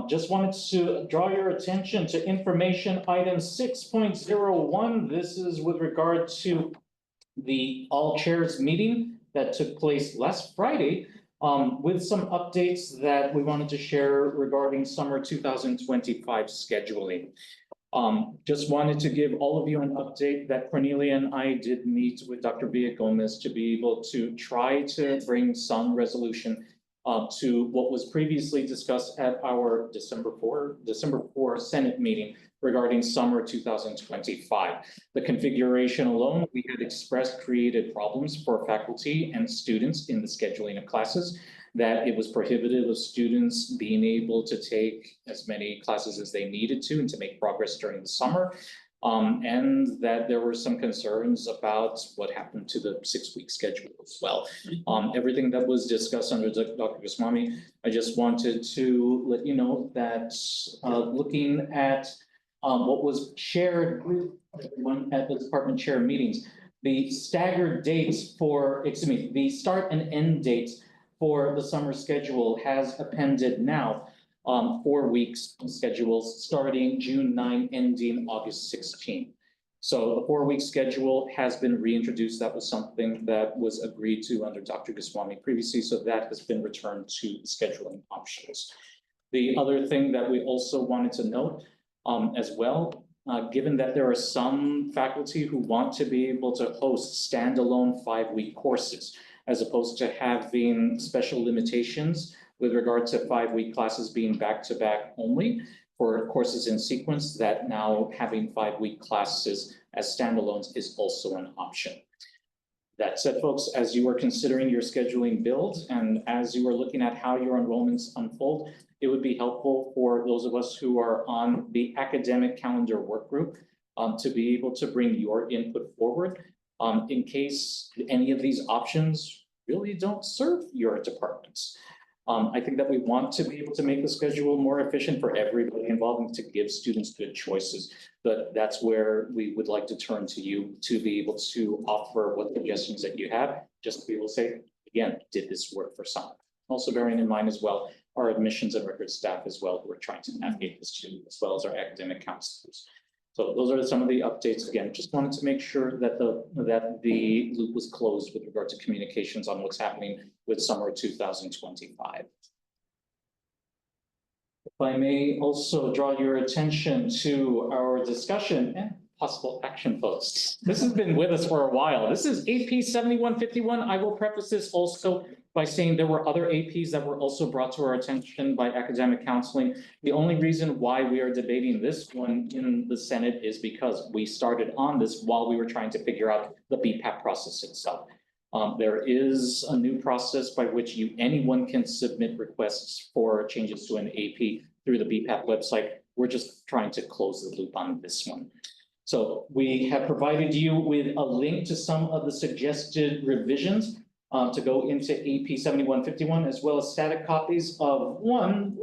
Just wanted to draw your attention to information item 6.01. This is with regard to the all chairs meeting that took place last Friday, with some updates that we wanted to share regarding summer 2025 scheduling. Just wanted to give all of you an update that Cornelia and I did meet with Dr. Villagomez to be able to try to bring some resolution to what was previously discussed at our December 4 Senate meeting regarding summer 2025. The configuration alone, we had expressed created problems for faculty and students in the scheduling of classes, that it was prohibitive of students being able to take as many classes as they needed to and to make progress during the summer. And that there were some concerns about what happened to the 6-week schedule as well. Everything that was discussed under Dr. Goswami, I just wanted to let you know that looking at what was shared with everyone at the department chair meetings, the staggered dates for, the start and end dates for the summer schedule has appended now 4 weeks schedules starting June 9, ending August 16. So the 4-week schedule has been reintroduced. That was something that was agreed to under Dr. Goswami previously, so that has been returned to the scheduling options. The other thing that we also wanted to note as well, given that there are some faculty who want to be able to host standalone 5-week courses, as opposed to having special limitations with regard to 5-week classes being back-to-back only for courses in sequence, that now having 5-week classes as standalones is also an option. That said, folks, as you are considering your scheduling build and as you are looking at how your enrollments unfold, it would be helpful for those of us who are on the academic calendar work group to be able to bring your input forward in case any of these options really don't serve your departments. I think that we want to be able to make the schedule more efficient for everybody involved and to give students good choices. But that's where we would like to turn to you to be able to offer what suggestions that you have, just to be able to say, again, did this work for some? Also bearing in mind as well, our admissions and records staff as well, who are trying to navigate this too, as well as our academic counselors. So those are some of the updates. Again, just wanted to make sure that the loop was closed with regard to communications on what's happening with summer 2025. If I may also draw your attention to our discussion and possible action posts. This has been with us for a while. This is AP 7151. I will preface this also by saying there were other APs that were also brought to our attention by academic counseling. The only reason why we are debating this one in the Senate is because we started on this while we were trying to figure out the BPAP process itself. There is a new process by which anyone can submit requests for changes to an AP through the BPAP website. We're just trying to close the loop on this one. So we have provided you with a link to some of the suggested revisions to go into AP 7151, as well as static copies of one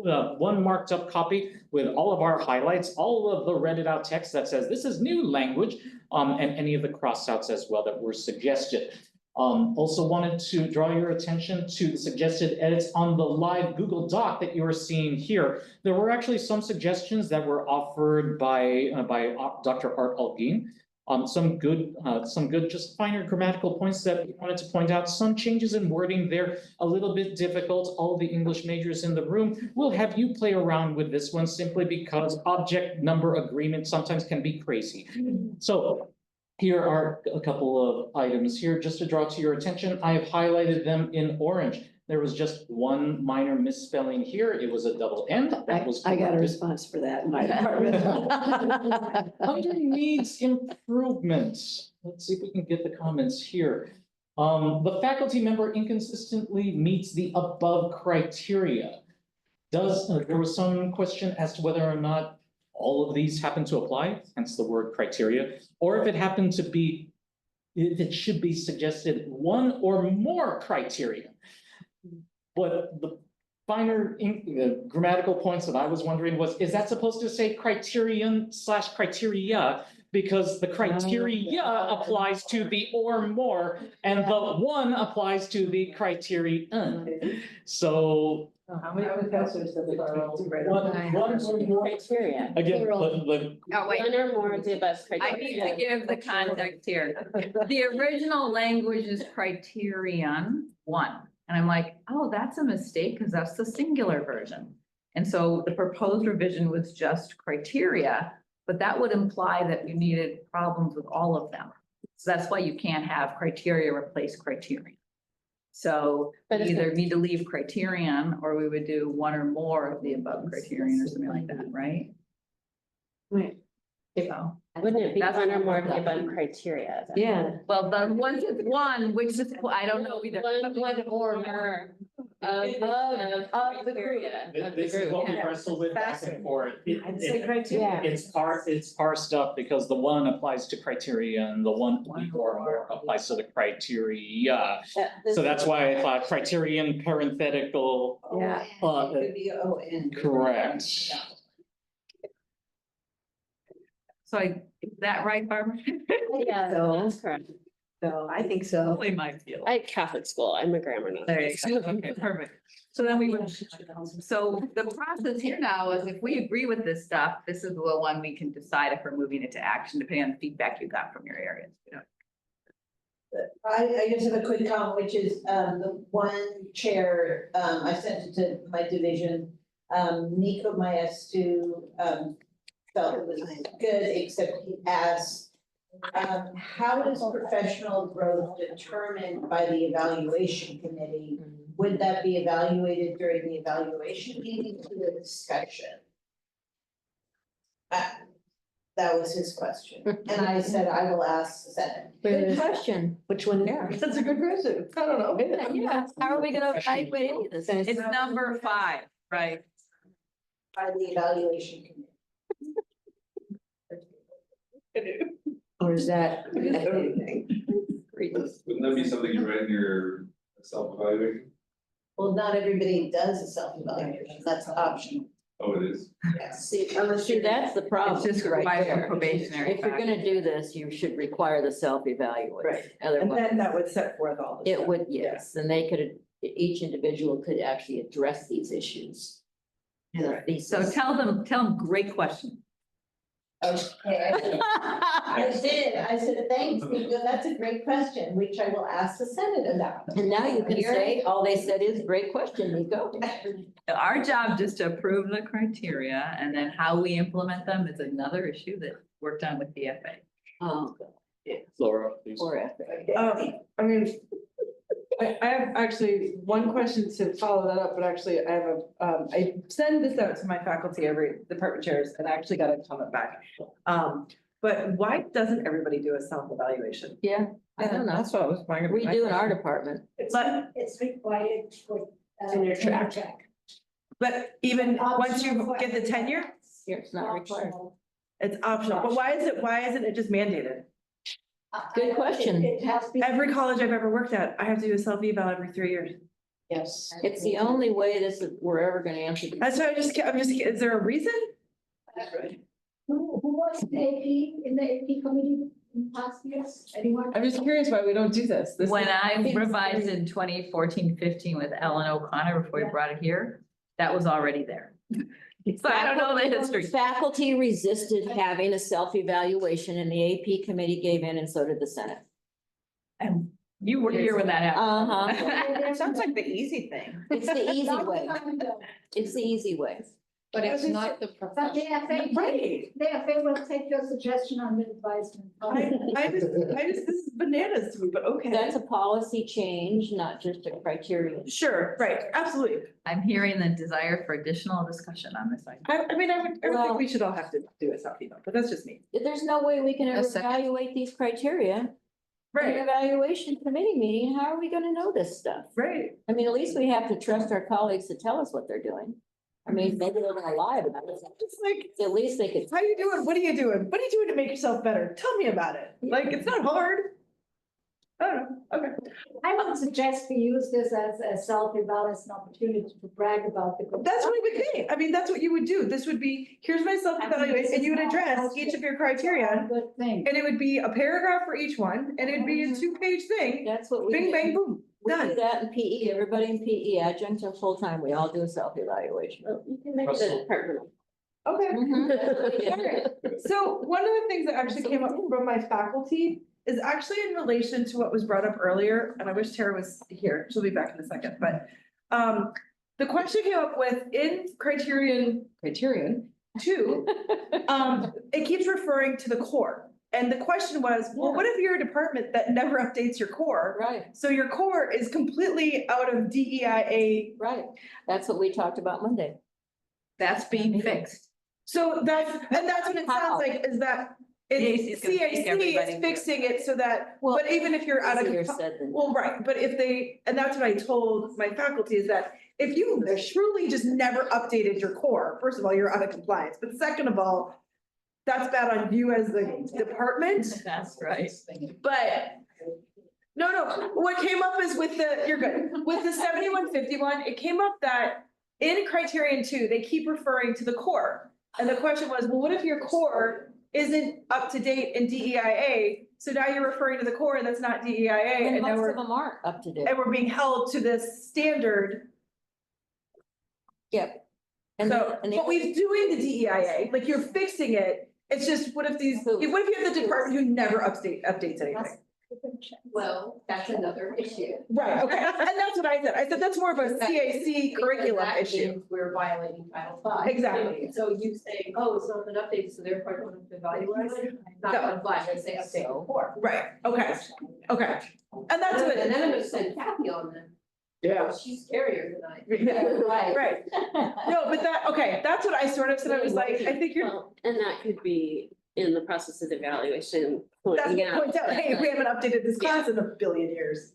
marked up copy with all of our highlights, all of the read out text that says this is new language, and any of the cross outs as well that were suggested. Also wanted to draw your attention to the suggested edits on the live Google Doc that you're seeing here. There were actually some suggestions that were offered by Dr. Art Algin. Some good, just finer grammatical points that we wanted to point out. Some changes in wording there, a little bit difficult. All the English majors in the room will have you play around with this one simply because object number agreement sometimes can be crazy. So here are a couple of items here just to draw to your attention. I have highlighted them in orange. There was just one minor misspelling here. It was a double N. I got a response for that in my department. Under needs improvement. Let's see if we can get the comments here. The faculty member inconsistently meets the above criteria. There was some question as to whether or not all of these happen to apply, hence the word criteria, or if it should be suggested one or more criteria. But the finer grammatical points that I was wondering was, is that supposed to say criterion/criteria? Because the criteria applies to the or more, and the one applies to the criterion. So How many professors have we one or more criteria. Again, Oh, wait. One or more of the above I criteria. need to give the context here. The original language is criterion 1. And I'm like, oh, that's a mistake because that's the singular version. And so the proposed revision was just criteria, but that would imply that you needed problems with all of them. So that's why you can't have criteria replace criterion. So But we if either need to leave criterion or we would do one or more of the above criterion or something like that, right? Right. So. Wouldn't it be That's one or more of the what- above criteria? Yeah. Well, the one is one, which is, I don't know either. One or more of the criteria. This is what we wrestle with back and forth. I'd say criteria. It's parsed up because the one applies to criteria and the one or more applies to the criteria. So that's why I thought criterion parenthetical. Yeah. Could be O-N. Correct. So is that right, Barbara? Yeah, So- that's correct. So I think so. Only my field. I had Catholic school, I'm a grammar nut. There you go. Okay, perfect. So then we would, so the process here now is if we agree with this stuff, this is the one we can decide if we're moving it to action, depending on the feedback you got from your areas. I just have a quick comment, which is, the one chair, I sent it to my division, Nico Maestu, felt it was good, except he asked, how is professional growth determined by the evaluation committee? Would that be evaluated during the evaluation meeting or the discussion? That was his question, and I said, I will ask the Senate. Good question. Which one? Yeah, that's a good question. I don't know. Yeah, how are we gonna evaluate any of this? It's number 5, right? By the evaluation committee. Or is that? Wouldn't that be something you write in your self-evaluation? Well, not everybody does a self-evaluation, that's optional. Oh, it is? Yes. See, that's the problem. It's just right required there. for probationary. If you're gonna do this, you should require the self-evaluation. Right. And Otherwise, then that would set forth all the. it would, yes, and they could, each individual could actually address these issues. in a So thesis. tell them great question. Okay, I did, I said, thanks, because that's a great question, which I will ask the Senate about. And now you can say, all they said is, great question, Nico. Our job just to approve the criteria and then how we implement them is another issue that worked on with the FA. Oh, Laura, please. poor ethic. I mean, I have actually one question to follow that up, but actually I have I send this out to my faculty, every department chairs, and I actually got a comment back. But why doesn't everybody do a self-evaluation? Yeah, I don't know. That's what I was wondering. We do in our department. It's required for. In your track. But even once you get the tenure, It's not required. it's optional, but why isn't it just mandated? Good question. It has been. Every college I've ever worked at, I have to do a self-eval every 3 years. Yes. It's the only way we're ever gonna answer. That's why I'm just, is there a reason? Who was the AP in the AP committee in past years? Anyone? I'm just curious why we don't do this. When I revised in 2014-15 with Ellen O'Connor before we brought it here, that was already there. So I don't know the history. Faculty resisted having a self-evaluation and the AP committee gave in and so did the Senate. And you were here when that happened. Uh-huh. Sounds like the easy thing. It's the easy way. It's the easy way. But it's not the But profession. the FA, Right. the FA will take your suggestion on the advisement. I just, this is bananas to me, but okay. That's a policy change, not just a criterion. Sure, right, absolutely. I'm hearing the desire for additional discussion on this item. I would Well- think we should all have to do a self-eval, but that's just me. There's no way we can A ever second. evaluate these criteria. In an Right, evaluation committee meeting, how are we gonna know this stuff? right. I mean, at least we have to trust our colleagues to tell us what they're doing. I mean, maybe they're gonna lie about it. It's like, At least they could. how you doing? What are you doing? What are you doing to make yourself better? Tell me about it. Like, it's not hard. I don't know, okay. I would suggest we use this as a self-eval as an opportunity to brag about the. That's what it would be. I mean, that's what you would do. This would be, here's my self-evaluation, and you would address each of your criteria. Good thing. And it would be a paragraph for each one, and it'd be a 2-page thing. That's what we. Bing, do. bang, boom, We do done. that in PE, everybody in PE, adjunct or full-time, we all do a self-evaluation. You can make it a departmental. Okay. Mhm. Alright. So one of the things that actually came up from my faculty is actually in relation to what was brought up earlier, and I wish Tara was here, she'll be back in a second, but the question came up with in criterion 2, it keeps referring to the core. And the question was, well, what if you're a department that never updates your core? Right, So your core is completely out of DEIA. right. That's what we talked about Monday. That's being fixed. So that's what it How? sounds like, is that CAC it's is gonna make CAC everybody is do it. fixing it so that, Well, but even if you're out of. Easier said than Well, right, but if they, and that's what I told my faculty is that if you truly just never updated your core, first of all, you're out of compliance, but second of all, that's bad on you as the department, That's right. but no, what came up is with the, you're good, with the 7151, it came up that in criterion 2, they keep referring to the core. And the question was, well, what if your core isn't up to date in DEIA? So now you're referring to the core and that's not DEIA, And and now most of them aren't up to date. and we're being held to this standard. Yep. And So, and but we're doing the DEIA, like you're fixing it. It's just, what if these, what if you have the department who never updates anything? Well, that's another issue. Right, okay, and that's what I said. I said that's more of a CAC curriculum That issue. means we're violating Title V. Exactly. So you say, oh, it's not been updated, so therefore I don't have to evaluate it. Not No. gonna fly, I say update report. Right, okay, okay. And that's And what. then I'm gonna send Kathy on them. Yeah. She's scarier than I. Right. No, but that, okay, that's what I sort of said. I was like, I think you're, Well, and that could be in the process of evaluation. that's pointing what out points out, hey, we haven't updated this class in a billion years.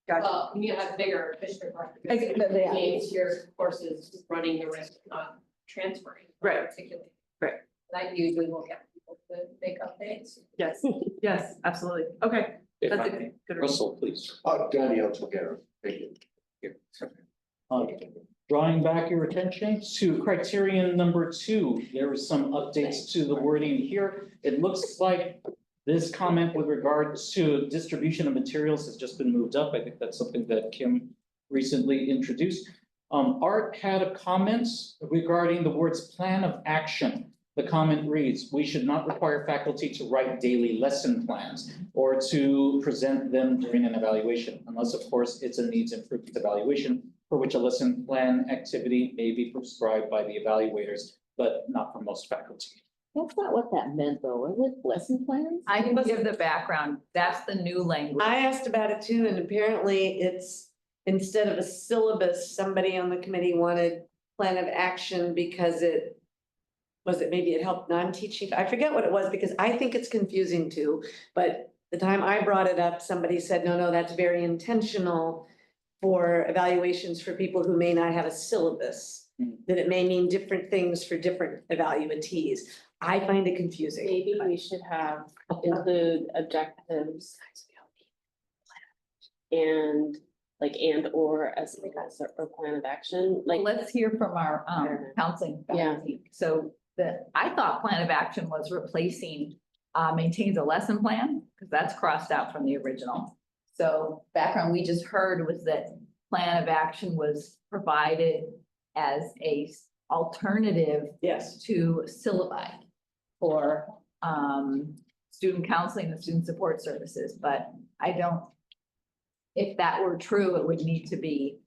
Gotcha. Well, you have bigger fish to fry. because Exactly, yeah. it means your course is running the risk of not transferring. Right. Articulate. Right. That usually will get people to make updates. Yes, yes, absolutely. Okay. If That's I it. may. Good. Russell, please. Danielle together, thank you. Drawing back your attention to criterion number 2, there was some updates to the wording here. It looks like this comment with regard to distribution of materials has just been moved up. I think that's something that Kim recently introduced. Art had a comment regarding the words plan of action. The comment reads, we should not require faculty to write daily lesson plans or to present them during an evaluation, unless of course it's a needs improvement evaluation for which a lesson plan activity may be prescribed by the evaluators, but not for most faculty. That's not what that meant though, was it lesson plans? I can give the background. That's the new language. I asked about it too, and apparently it's, instead of a syllabus, somebody on the committee wanted plan of action because maybe it helped non-teaching, I forget what it was, because I think it's confusing too. But the time I brought it up, somebody said, no, that's very intentional for evaluations for people who may not have a syllabus. That it may mean different things for different evaluatees. I find it confusing. Maybe we should include objectives. And or as or plan of action, like. Let's hear from our counseling faculty. So I thought plan of action was replacing maintains a lesson plan, because that's crossed out from the original. So background we just heard was that plan of action was provided as a alternative to syllabi for student counseling and student support services, but if that were true, it would need to be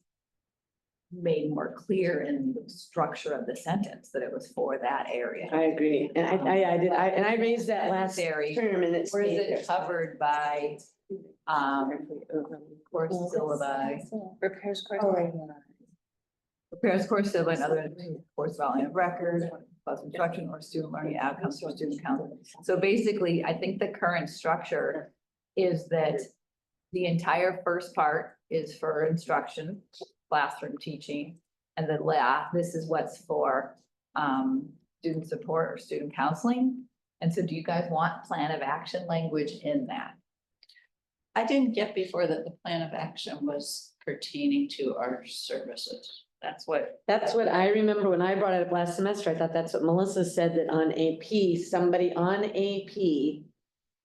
made more clear in the structure of the sentence that it was for that area. I agree, and I did, and I raised that last Necessary. term, and it's. Or is it covered by course syllabi? Prepares course. Prepares course syllabi and other course volume of record, plus instruction or student learning outcomes for student counseling. So basically, I think the current structure is that the entire first part is for instruction, classroom teaching, and then this is what's for student support or student counseling. And so do you guys want plan of action language in that? I didn't get before that the plan of action was pertaining to our services. That's what I remember when I brought it up last semester. I thought that's what Melissa said, that on AP, somebody on AP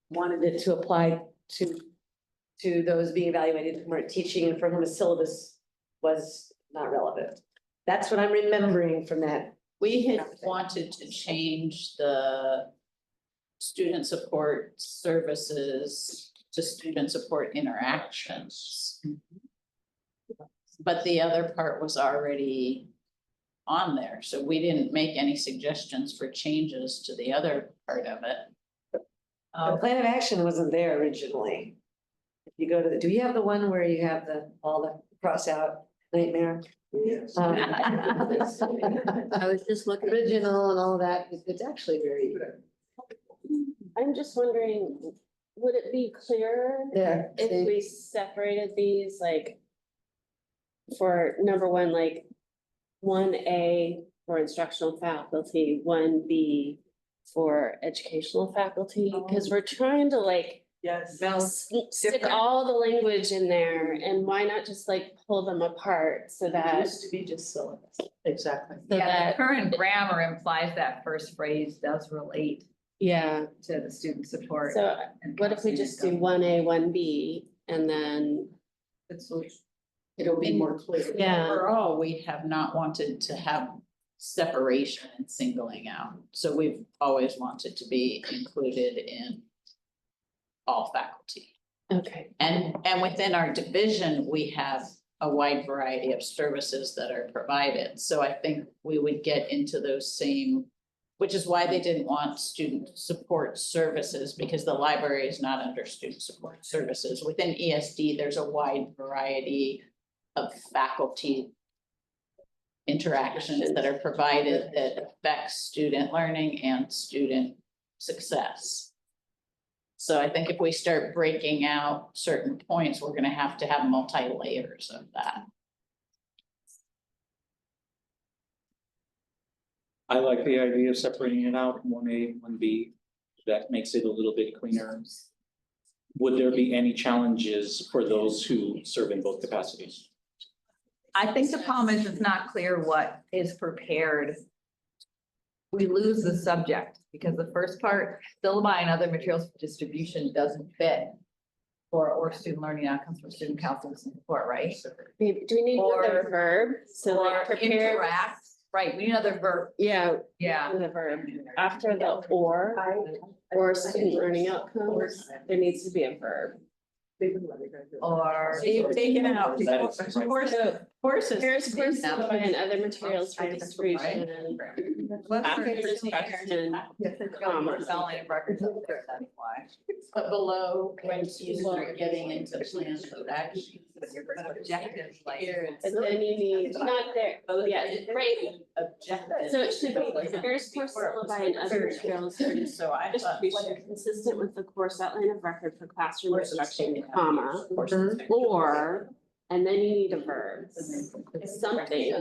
wanted it to apply to those being evaluated who weren't teaching and for whom a syllabus was not relevant. That's what I'm remembering from that. We had wanted to change the student support services to student support interactions. But the other part was already on there, so we didn't make any suggestions for changes to the other part of it. The plan of action wasn't there originally. If you go to do you have the one where you have all the cross out nightmare? I was just looking. Original and all of that, it's actually very. I'm just wondering, would it be clearer There. if we separated these, like, for number one, like 1A for instructional faculty, 1B for educational faculty, because we're trying to like stick all the language in there, and why not just like pull them apart so that. Used to be just syllabus. Exactly. So Yeah, that, the current grammar implies that first phrase does relate yeah, to the student support. so and what if we counseling just and do 1A, 1B, and then, It'll be more clear. Yeah. Overall, we have not wanted to have separation and singling out. So we've always wanted to be included in all faculty. okay, And within our division, we have a wide variety of services that are provided. So I think we would get into those same, which is why they didn't want student support services, because the library is not under student support services. Within ESD, there's a wide variety of faculty interactions that are provided that affect student learning and student success. So I think if we start breaking out certain points, we're gonna have to have multi-layers of that. I like the idea of separating it out, 1A, 1B. That makes it a little bit cleaner. Would there be any challenges for those who serve in both capacities? I think the problem is it's not clear what is prepared. We lose the subject because the first part, syllabi and other materials for distribution doesn't fit or student learning outcomes for student counseling and support, right? maybe, do we need another verb? So like prepare. Interact Right, we need another verb. Yeah, Yeah. the verb, after the or student learning outcomes, there needs to be a verb. Or. So you've taken out. That is right. Courses. Here's courses and other materials for distribution. After discussion, comma. Selling of records, that's why. But below, when you start getting into plans of action. Objectives, like. And then you need, not there, yeah, right. Objective. So it should be, here's course syllabi and other materials for So I thought. distribution consistent with the course outline of record for classroom instruction, comma, or, and then you need a verb. Something,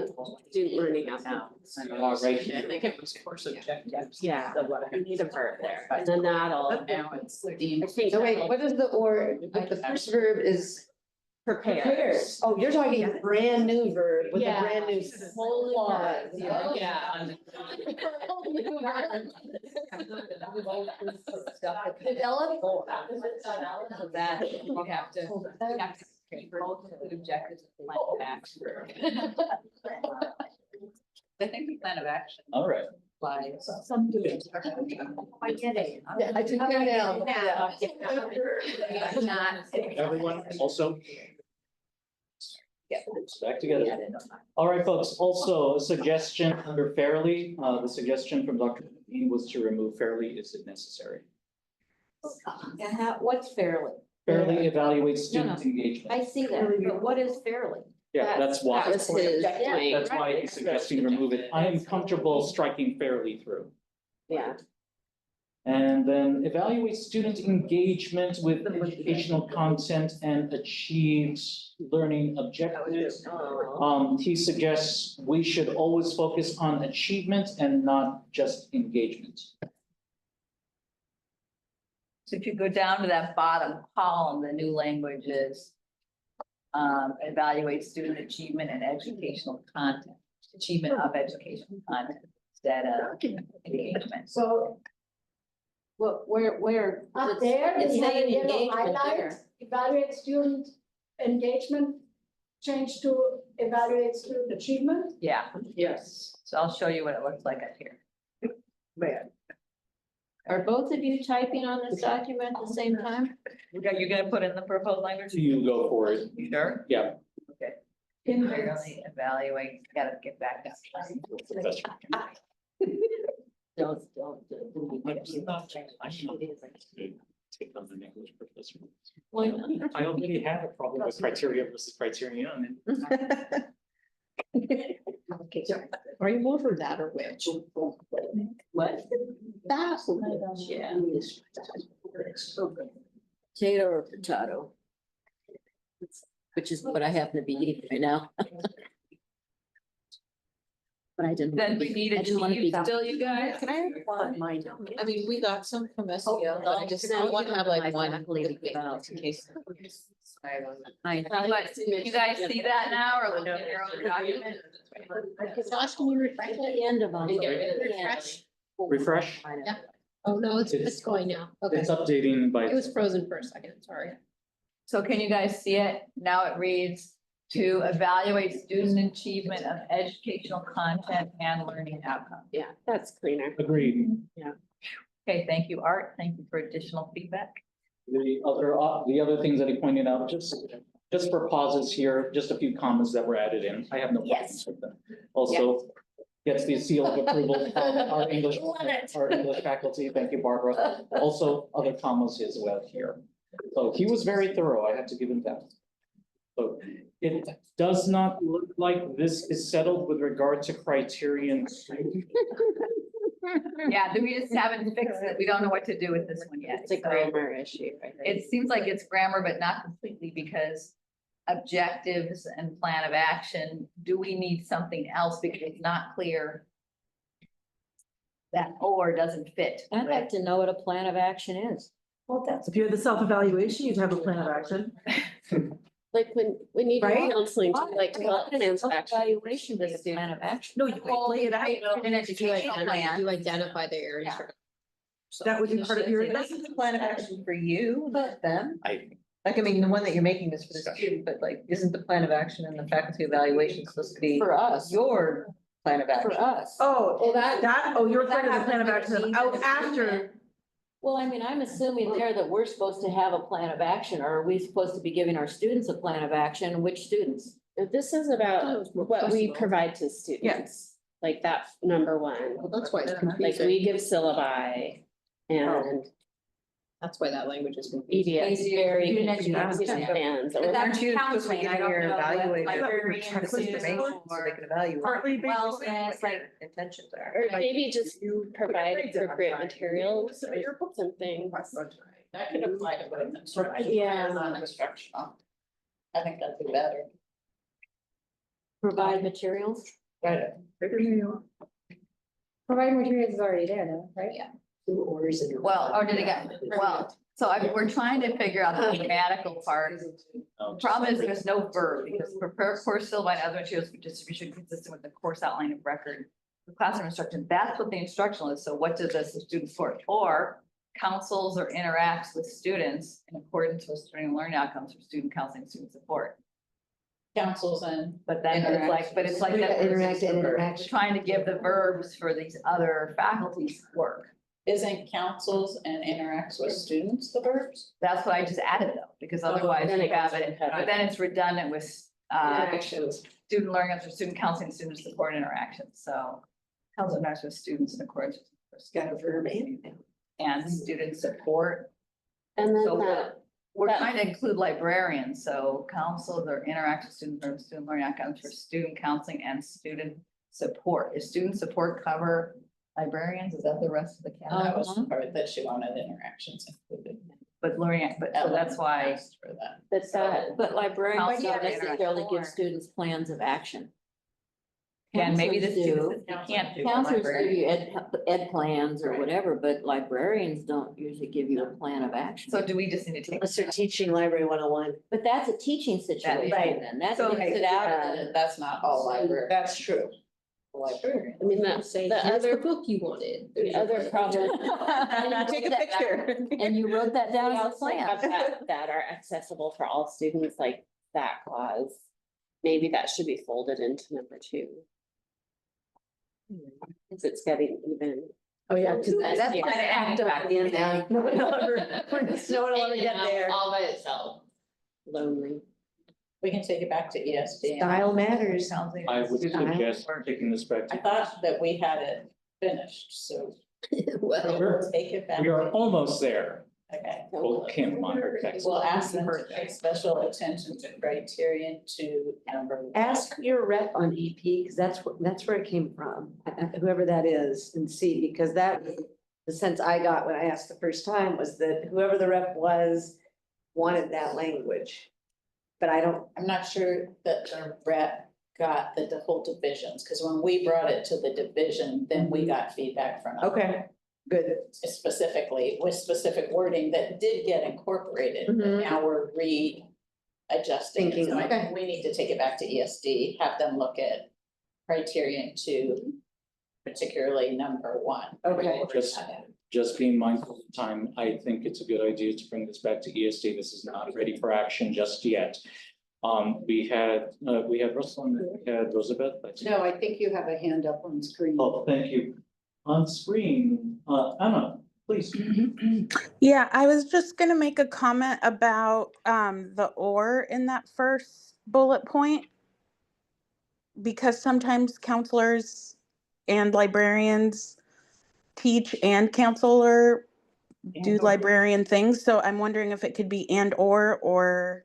student learning outcomes. Right I here. think it was course objectives. Yeah, So what I you need a verb there, and then that'll, Now it's deemed. I think So wait, that'll what is the or, the first verb is prepare. prepares. Oh, you're talking a brand new verb with a Yeah. brand new clause. Yeah. Develop. That you have to, both objectives and plan of action. I think the plan of action All right. applies. I get it. I took that Not. Everyone also. Back together. All right, folks, also a suggestion under fairly, the suggestion from Dr. Levine was to remove fairly, is it necessary? And how, what's fairly? Fairly evaluates student I engagement. see that, but what is fairly? Yeah, that's why, That was his point. that's why he's suggesting remove it. I am comfortable striking fairly through. Yeah, And then evaluate student engagement with educational content and achieved learning objectives. He suggests we should always focus on achievement and not just engagement. So if you go down to that bottom column, the new language is evaluate student achievement and educational content, achievement of educational content instead of engagement. So Where? up there, It's we have a saying yellow engagement highlight, there. evaluate student engagement, change to evaluate student achievement. Yeah, Yes. so I'll show you what it looks like up here. Are both of you typing on this document at the same time? You're gonna put in the proposed language? You go for it. You sure? Yeah. Okay. Really evaluate, gotta get back up. Don't. Take on the English professor. Why not? I already have a problem with criteria versus criterion. Are you more for that or which? What? That. Yeah. Potato or potato? Which is what I happen to be eating right now. But I didn't. Then we need I didn't want to be. still, you guys? Can I have mine? I mean, we got some from SEO, but I just, I want to have like one. In case. You guys see that now or look at your own document? Josh, can you refresh at the end of them? Refresh. Yeah. Oh, no, it's going now. Okay. It's updating by. It was frozen for a second, sorry. So can you guys see it? Now it reads to evaluate student achievement of educational content and learning outcomes. yeah, that's cleaner. Agreed. Okay, thank you, Art. Thank you for additional feedback. The other things that he pointed out, just for pauses here, just a few comments that were added in. I have no problems with them. Also gets the seal of approval from our English faculty. Thank you, Barbara. Also, other commas as well here. So he was very thorough. I have to give him that. So it does not look like this is settled with regard to criterion. Yeah, we just haven't fixed it. We don't know what to do with this one yet. It's a So grammar issue, I think. it seems like it's grammar, but not completely because objectives and plan of action, do we need something else because it's not clear that or doesn't fit. I'd like to know what a plan of action is. Well, that's. If you had the self-evaluation, you'd have a plan of action. Like when you do Right? counseling, to like develop plans of action. Evaluation is a plan of action. No, you lay it out. An educational plan. You identify the areas. Yeah. That would be part of your. This is the plan of action for you, but then, I, like, I mean, the one that you're making is for the student, but like, isn't the plan of action and the faculty evaluation supposed to be For us. your plan of action. For us. Oh, that. you're that referring to the plan of happens action when out we- after. Well, I mean, I'm assuming there that we're supposed to have a plan of action, or are we supposed to be giving our students a plan of action? Which students? This is about what we provide to students, like that number one. Well, that's why it's Like confusing. we give syllabi and That's why that language is confusing. EDS. It's very Student confusing. education plans. But or- that's counseling, I don't know what Evaluated. librarians Checklist do information so they can evaluate. Partly based on wellness, like Intentions are. Or maybe just provide grades in on appropriate time. materials or something. That could apply to both instructional Yeah. and non-instructional. I think that'd be better. Provide materials? Right. Providing materials is already there though, right? Yeah. Who orders it? Well, or did it get, well, so we're trying to figure out the grammatical part. Um, Problem is there's no verb because prepare course syllabi and other materials for distribution consistent with the course outline of record. The classroom instruction, that's what the instructional is. So what does the student support? Or counsels or interacts with students in accordance with student learning outcomes for student counseling, and student support. Councils and. But then it's like, that. Interact and We're interaction. trying to give the verbs for these other faculties work. Isn't councils and interacts with students the verbs? That's what I just added though, because otherwise then you it have goes it, repetitive. but then it's redundant with Interactions. student learning outcomes for student counseling, student support interactions, so. Counseling interacts with students in accordance with. Got a verb And student support. And then So that, we're that- trying to include librarians, so counsels or interact with students or student learning outcomes for student counseling and student support. Is student support cover librarians? Is that the rest of the That category? was the part that she wanted interactions included. But learning, but so that's why. Asked For that. that's that. But librarians Counselor don't necessarily interaction. give students plans of action. And maybe the Counselors do. students, you can't do. Counselors give librarian. you ed plans or whatever, but librarians don't usually give you a plan of action. So do we just need to take? Unless they're teaching library 101. But that's a teaching situation Right. then. That So- takes it out of the. That's not all library. That's true. Librarian. I mean, the other, book you wanted. the other problem. Take a picture. And you wrote that down We as a also plan. have that are accessible for all students, like that clause. Maybe that should be folded into number 2. Cause it's getting even. Oh, yeah, because that's Yeah. kind of act up in there. No one will ever get there. All by itself. Lonely. We can take it back to ESD. Style matters. I would suggest taking this back I to. thought that we had it finished, so Well, we'll take it back. We are almost there. Okay. Well, Kim on her text. We'll ask them to pay special attention to criterion to number. one. ask your rep on EP, because that's where it came from, whoever that is, and see, because that, the sense I got when I asked the first time was that whoever the rep was wanted that language. But I don't, I'm not sure that the rep got the whole divisions, because when we brought it to the division, then we got feedback from. them. okay, good. Specifically, with specific wording that did get incorporated, but Mhm. now we're readjusting it. Thinking, So I okay. think we need to take it back to ESD, have them look at criterion 2, particularly number 1. Okay. Just being mindful of time, I think it's a good idea to bring this back to ESD. This is not ready for action just yet. We had Russell and we had Rosabeth. No, I think you have a hand up on screen. Oh, thank you. On screen, Emma, please. Yeah, I was just gonna make a comment about the or in that first bullet point. Because sometimes counselors and librarians teach and counsel or do librarian things, so I'm wondering if it could be and or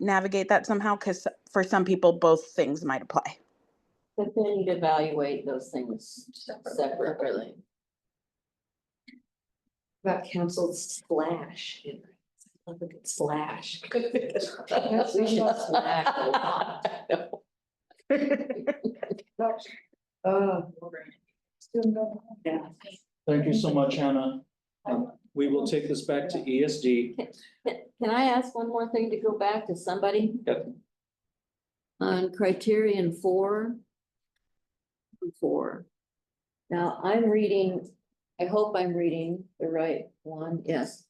navigate that somehow, because for some people, both things might apply. But then you'd evaluate those things separately. About council slash. Look at slash. We should slack a lot. Oh. Yeah. Thank you so much, Hannah. We will take this back to ESD. Can I ask one more thing to go back to somebody? Yep. On criterion 4. 4. Now, I'm reading, I hope I'm reading the right one, yes.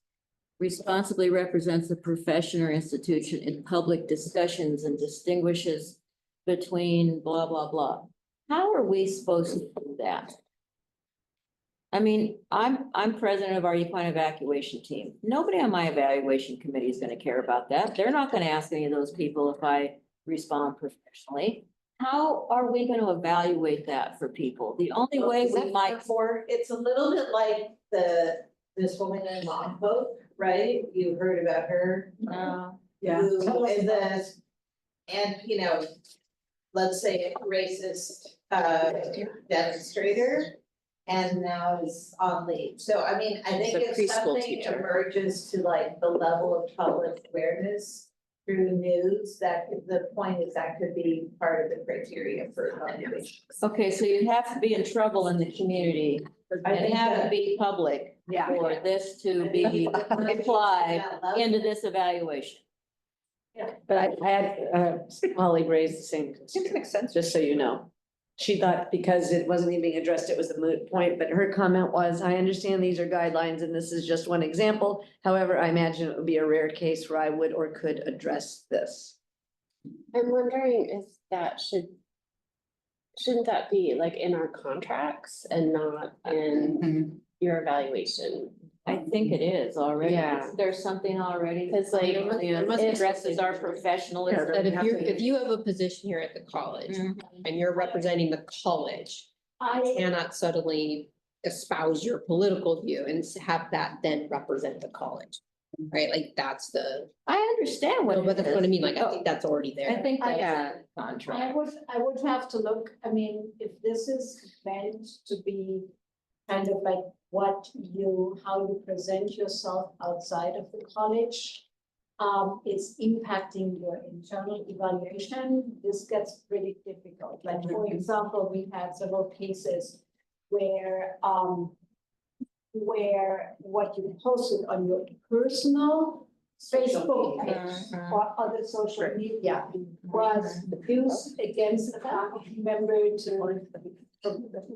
Responsibly represents the profession or institution in public discussions and distinguishes between blah, blah, blah. how are we supposed to do that? I mean, I'm president of our equine evacuation team. Nobody on my evaluation committee is gonna care about that. They're not gonna ask any of those people if I respond professionally. How are we gonna evaluate that for people? The only way we might, It's a little bit like this woman in Longboat, right? You heard about her. Yeah. Who is this, and let's say a racist demonstrator. And now is on leave. So I mean, I think It's a if preschool something teacher. emerges to like the level of public awareness through news, the point is that could be part of the criteria for evaluation. okay, so you have to be in trouble in the community I and think have it that- be public for this to be applied into this evaluation. But I had, Holly raised the same concern. Makes sense. Just so you know. She thought because it wasn't even being addressed, it was a moot point, but her comment was, I understand these are guidelines and this is just one example. However, I imagine it would be a rare case where I would or could address this. I'm wondering if that shouldn't that be like in our contracts and not in your evaluation? I think it is already. Yeah. There's something already. It's like, It addresses our professionalism. That if you have a position here at the college and you're representing the college, you cannot suddenly espouse your political view and have that then represent the college. Right, like that's I understand what. but that's what I mean, like, I Oh, think that's already there. I think that's Yeah. a contract. I would have to look, I mean, if this is meant to be kind of like how you present yourself outside of the college, is impacting your internal evaluation, this gets pretty difficult. Like, for example, we've had several cases where what you posted on your personal Facebook page or other social media was used against a faculty member to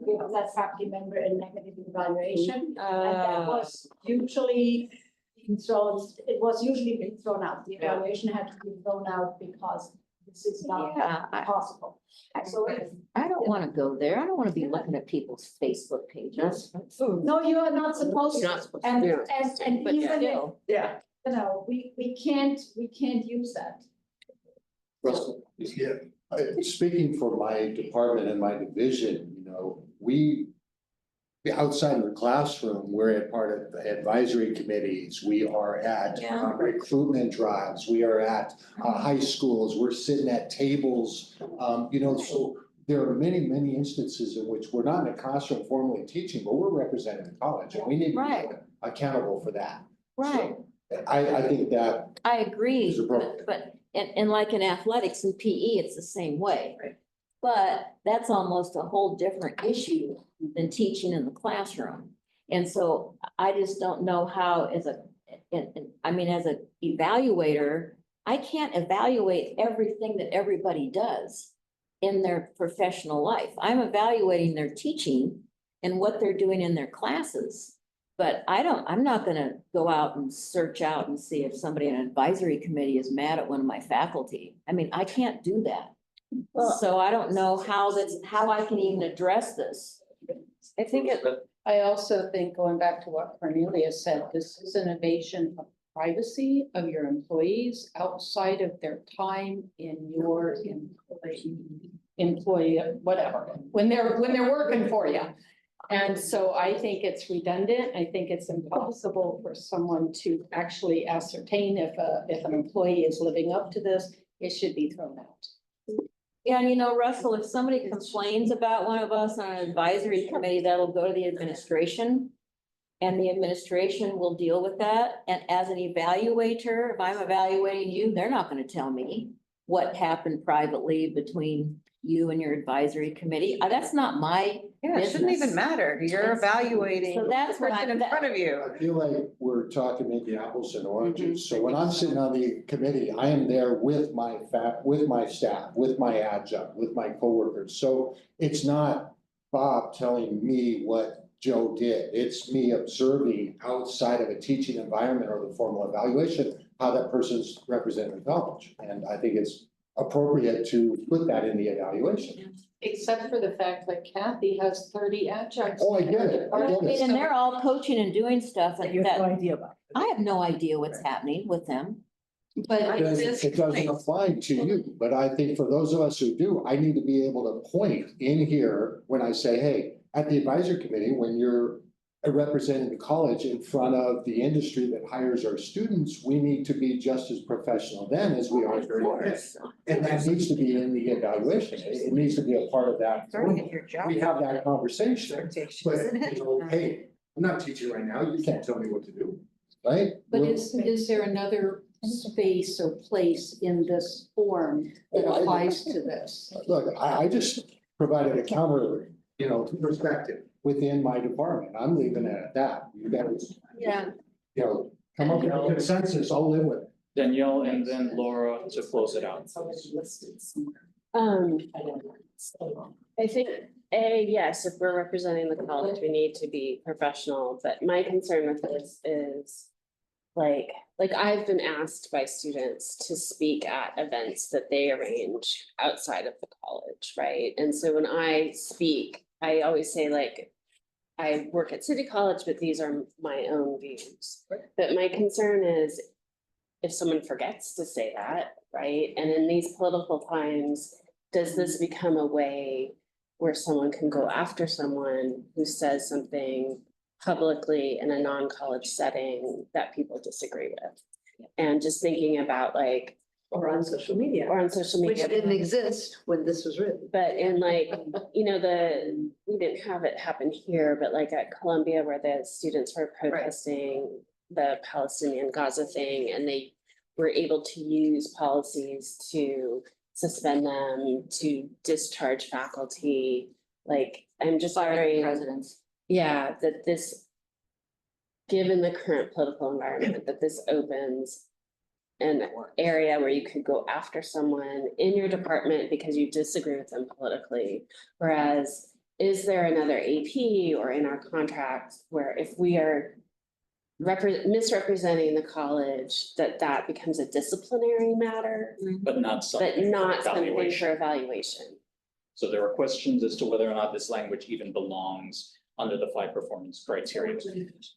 give that faculty member a negative evaluation. And that was usually being thrown, it was usually being thrown out. The evaluation had to be thrown out because this is not possible. So I don't wanna go there. I don't wanna be looking at people's Facebook pages. no, you are not supposed You're to. not supposed to. And, Yeah. and But even if, still. Yeah. we can't use that. Russell, yeah, speaking for my department and my division, outside of the classroom, we're a part of the advisory committees, we are at recruitment drives, we are at high schools, we're sitting at tables. So there are many, many instances in which we're not in a classroom formally teaching, but we're representing the college, and we need to be accountable for that. Right. I think that I agree, is appropriate. but and like in athletics and PE, it's the same way. Right. But that's almost a whole different issue than teaching in the classroom. And so I just don't know how as an evaluator, I can't evaluate everything that everybody does in their professional life. I'm evaluating their teaching and what they're doing in their classes. But I'm not gonna go out and search out and see if somebody in an advisory committee is mad at one of my faculty. I mean, I can't do that. So I don't know how I can even address this. I also think, going back to what Cornelia said, this is an invasion of privacy of your employees outside of their time in your employee, whatever, when they're working for you. And so I think it's redundant. I think it's impossible for someone to actually ascertain if an employee is living up to this. It should be thrown out. Yeah, and Russell, if somebody complains about one of us on an advisory committee, that'll go to the administration. And the administration will deal with that. And as an evaluator, if I'm evaluating you, they're not gonna tell me what happened privately between you and your advisory committee. That's not my Yeah, it shouldn't even business. matter. You're evaluating So the that's what person in front of you. I feel like we're talking maybe apples and oranges. So when I'm sitting on the committee, I am there with my staff, with my adjunct, with my coworkers. So it's not Bob telling me what Joe did. It's me observing outside of a teaching environment or the formal evaluation, how that person's representing the college. And I think it's appropriate to put that in the evaluation. Except for the fact that Kathy has 30 adjuncts. Oh, I get it, I get it. And they're all coaching and doing stuff That and you have no that, idea about. I have no idea what's happening with them. But Then it doesn't apply to you, but I think for those of us who do, I need to be able to point in here when I say, hey, at the advisory committee, when you're representing the college in front of the industry that hires our students, we need to be just as professional then as we are during this. And that needs to be in the evaluation. It needs to be a part of that. We have that conversation, but, you know, hey, I'm not teaching right now. You can't tell me what to do, right? But is there another space or place in this form that applies to this? Look, I just provided a counter, you know, perspective within my department. I'm leaving it at that. You guys, Yeah. you know, come up with a consensus, I'll live with it. Danielle and then Laura to close it out. I think, yes, if we're representing the college, we need to be professional, but my concern with this is like I've been asked by students to speak at events that they arrange outside of the college, right? And so when I speak, I always say like, I work at City College, but these are my own views. But my concern is if someone forgets to say that, right? And in these political times, does this become a way where someone can go after someone who says something publicly in a non-college setting that people disagree with? And just thinking about like. Or on social media. Or on social media. Which didn't exist when this was written. But in like, you know, we didn't have it happen here, but like at Columbia where the students were protesting the Palestinian Gaza thing, and they were able to use policies to suspend them, to discharge faculty. Like, I'm just wondering. Presidents. Yeah, that this, given the current political environment, that this opens an area where you could go after someone in your department because you disagree with them politically. Whereas, is there another AP or in our contract where if we are misrepresenting the college, that becomes a disciplinary matter, But not something. something Evaluation. for evaluation? So there are questions as to whether or not this language even belongs under the 5 performance criteria.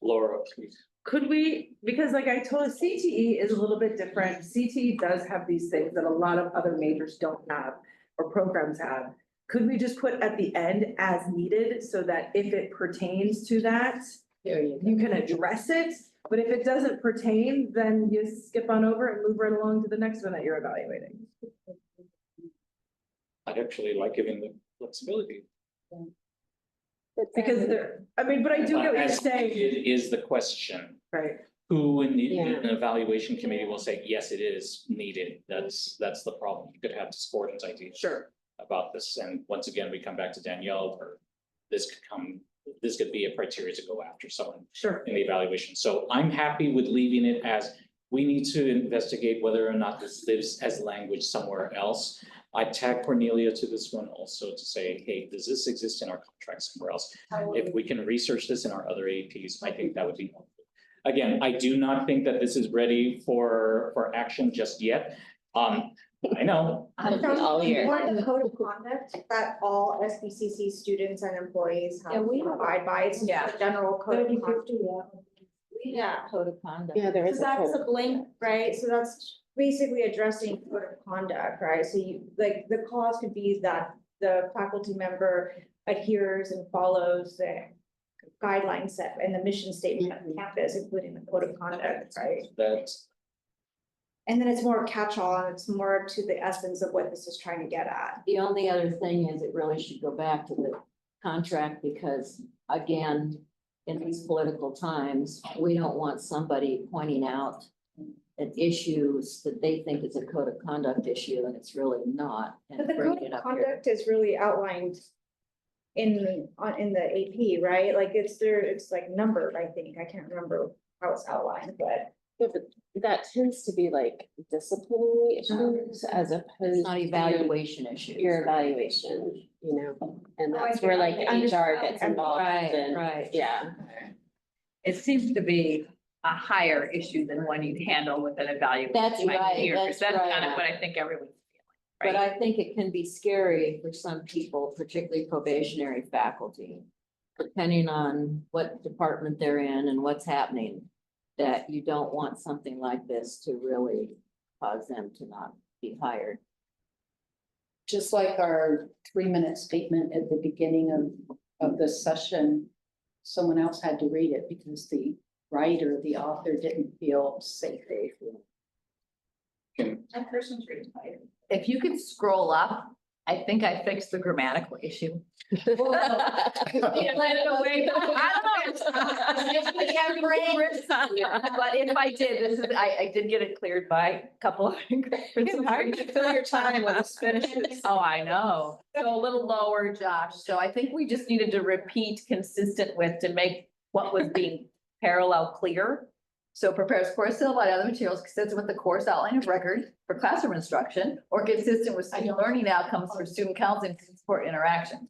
Laura, please. Could we, because like I told, CTE is a little bit different. CTE does have these things that a lot of other majors don't have or programs have. Could we just put at the end as needed so that if it pertains to that, you can address it? But if it doesn't pertain, then you skip on over and move right along to the next one that you're evaluating. I'd actually like giving the flexibility. Because there, I mean, but I do get what you're As saying. it is the question. Right. Who in Yeah. an evaluation committee will say, yes, it is needed. That's the problem. You could have discordant ideas. Sure. About this, and once again, we come back to Danielle, or this could be a criteria to go after someone. Sure. In the evaluation. So I'm happy with leaving it as, we need to investigate whether or not this lives as language somewhere else. I tag Cornelia to this one also to say, hey, does this exist in our contract somewhere else? If we can research this in our other APs, I think that would be helpful. Again, I do not think that this is ready for action just yet. I know. All year. The code of conduct that all SBCC students and employees have to abide by, it's just a general code of conduct. Yeah. Code of conduct. Yeah, there is. So that's a blank, right? So that's basically addressing code of conduct, right? So you, like, the cause could be that the faculty member adheres and follows the guidelines set and the mission statement of the campus, including the code of conduct, right? That's, And then it's more catch-all, and it's more to the essence of what this is trying to get at. The only other thing is it really should go back to the contract because, again, in these political times, we don't want somebody pointing out an issues that they think is a code of conduct issue and it's really not. And But the bringing code it of up here. conduct is really outlined in the AP, right? Like it's there, it's like numbered, I think. I can't remember how it's outlined, but. Yeah, but that tends to be like disciplinary issues as opposed. Not evaluation issues. Your evaluation, you know, and Oh, I that's see. where like I understand. HR gets involved and, Right. yeah. It seems to be a higher issue than one you'd handle with an evaluation. That's right, here, 'cause that's That's kind right. of what I think everyone's But I think it can be scary for some people, particularly probationary faculty, depending on what department they're in and what's happening, that you don't want something like this to really cause them to not be hired. Just like our 3-minute statement at the beginning of the session, someone else had to read it because the writer, the author didn't feel safe. That person's retired. If you could scroll up, I think I fixed the grammatical issue. But if I did, I did get it cleared by a couple of. It's hard to fill your time when this finishes. Oh, I know. So a little lower, Josh. So I think we just needed to repeat consistent with to make what was being parallel clear. So prepares course syllabi and other materials consistent with the course outline of record for classroom instruction or consistent with student learning outcomes for student counseling and support interaction.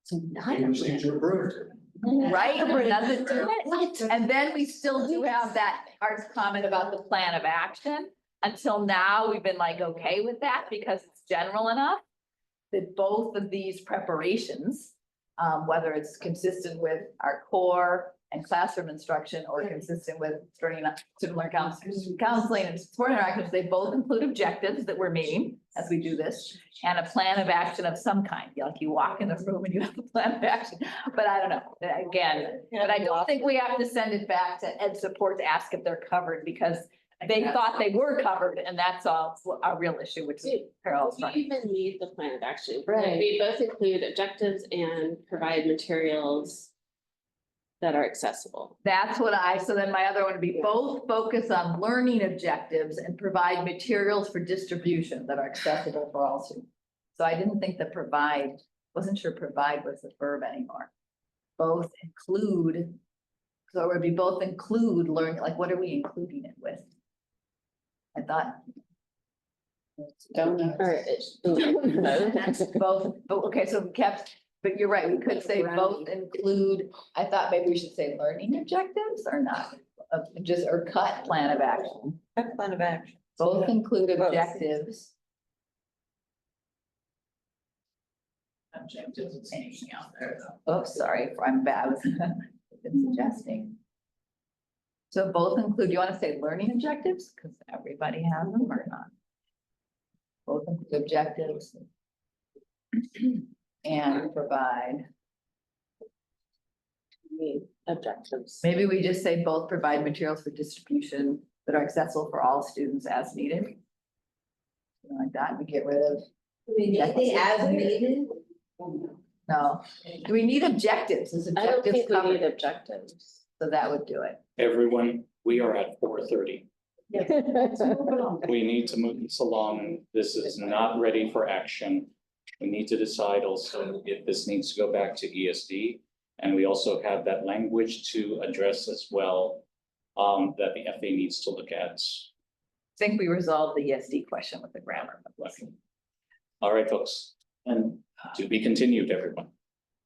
So English teacher approved. right? Doesn't do it. And then we still do have that Art's comment about the plan of action. Until now, we've been like, okay with that because it's general enough that both of these preparations, whether it's consistent with our core and classroom instruction or consistent with student learning counseling and support interactions, they both include objectives that we're meeting as we do this and a plan of action of some kind. Like you walk in the room and you have a plan of action, but I don't know, again, but I don't think we have to send it back to Ed Support to ask if they're covered because they thought they were covered and that's all a real issue, which is parallel. We even need the plan of action. Right. We both include objectives and provide materials that are accessible. That's what so then my other one would be both focus on learning objectives and provide materials for distribution that are accessible for all students. So I didn't think that wasn't sure provide was the verb anymore. Both include, so it would be both include learning, like what are we including it with? I thought. Both, okay, so we kept. But you're right, we could say both include, I thought maybe we should say learning objectives or not, or cut plan of action. Cut plan of action. Both include objectives. Objectives hanging out there though. Oh, sorry, I'm bad with suggesting. So both include, you want to say learning objectives? Because everybody has them or not? Both include objectives. And provide. Objectives. Maybe we just say both provide materials for distribution that are accessible for all students as needed. Something like that, we get rid of. Do we need the as needed? No, do we need objectives? Is I don't objectives think we covered? need objectives. So that would do it. Everyone, we are at 4:30. We need to move this along. This is not ready for action. We need to decide also if this needs to go back to ESD. And we also have that language to address as well, that the FA needs to look at. I think we resolved the ESD question with the grammar. All right, folks, and to be continued, everyone.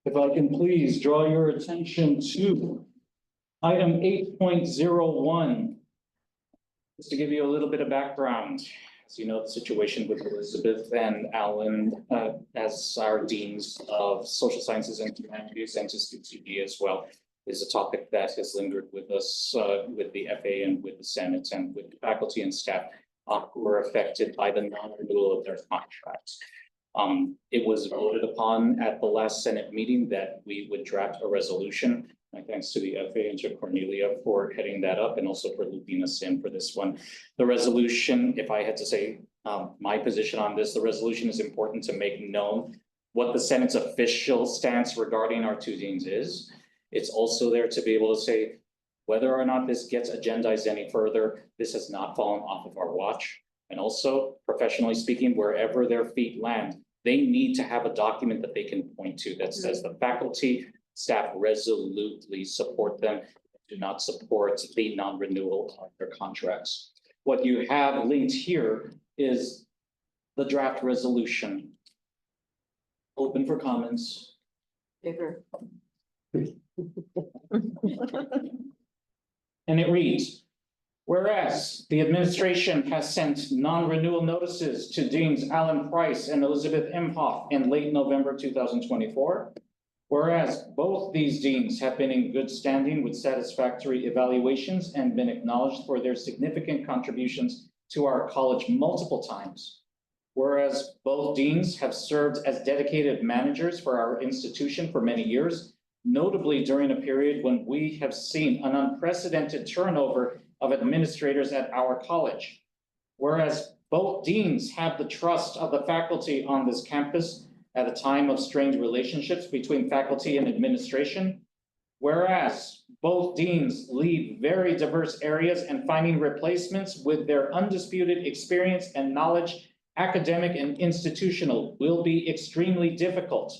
If I can please draw your attention to item 8.01. Just to give you a little bit of background. As you know, the situation with Elizabeth and Alan as our deans of social sciences and humanities and to CCD as well is a topic that has lingered with us with the FA and with the Senate and with the faculty and staff who were affected by the non-renewal of their contracts. It was voted upon at the last Senate meeting that we would draft a resolution. My thanks to the FA and to Cornelia for heading that up and also for looping us in for this one. The resolution, if I had to say my position on this, the resolution is important to make known what the Senate's official stance regarding our two deans is. It's also there to be able to say whether or not this gets agendized any further, this has not fallen off of our watch. And also, professionally speaking, wherever their feet land, they need to have a document that they can point to that says the faculty, staff resolutely support them, do not support the non-renewal of their contracts. What you have linked here is the draft resolution. Open for comments. And it reads, Whereas the administration has sent non-renewal notices to Deans Alan Price and Elizabeth Imhoff in late November 2024. Whereas both these deans have been in good standing with satisfactory evaluations and been acknowledged for their significant contributions to our college multiple times. Whereas both deans have served as dedicated managers for our institution for many years, notably during a period when we have seen an unprecedented turnover of administrators at our college. Whereas both deans have the trust of the faculty on this campus at a time of strained relationships between faculty and administration. Whereas both deans lead very diverse areas and finding replacements with their undisputed experience and knowledge, academic and institutional, will be extremely difficult.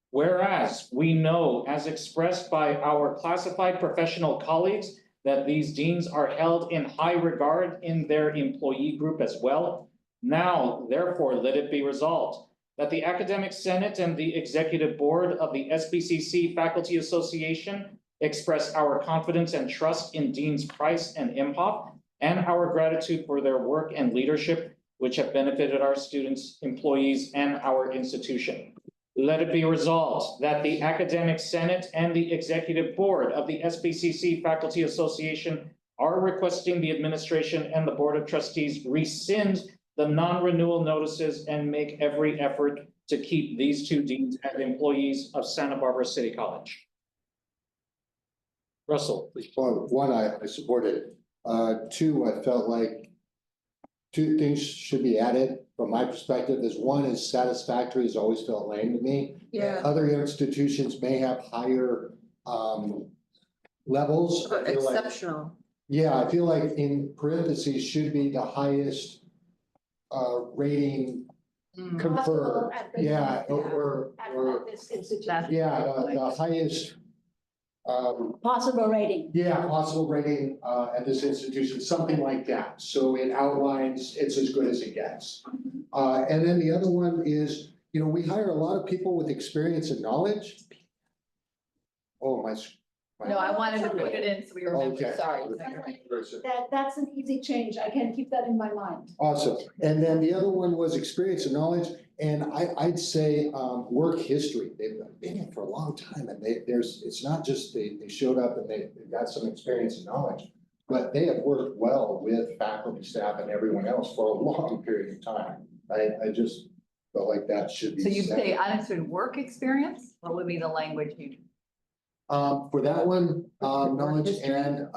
Whereas we know, as expressed by our classified professional colleagues, that these deans are held in high regard in their employee group as well. Now, therefore, let it be resolved that the Academic Senate and the Executive Board of the SBCC Faculty Association express our confidence and trust in Deans Price and Imhoff and our gratitude for their work and leadership, which have benefited our students, employees, and our institution. Let it be resolved that the Academic Senate and the Executive Board of the SBCC Faculty Association are requesting the administration and the Board of Trustees rescind the non-renewal notices and make every effort to keep these two deans as employees of Santa Barbara City College. Russell, please. Well, one, I supported. Two, I felt like two things should be added from my perspective. Is one is satisfactory has always felt lame to me. Yeah. Other institutions may have higher levels. I feel like- Exceptional. Yeah, I feel like in parentheses should be the highest rating conferred. Yeah, or At this institution. yeah, the highest Possible rating. yeah, possible rating at this institution, something like that. So it outlines it's as good as it gets. And then the other one is, you know, we hire a lot of people with experience and knowledge. Oh, No, I wanted to put it in, so we remember, Okay. sorry. That's an easy change. I can keep that in my mind. Awesome. And then the other one was experience and knowledge. And I'd say work history. They've been here for a long time, and it's not just they showed up and they've got some experience and knowledge, but they have worked well with faculty, staff, and everyone else for a long period of time. I just felt like that should be. So you said. say unanswered work experience? What would be the language you? For that one, knowledge and,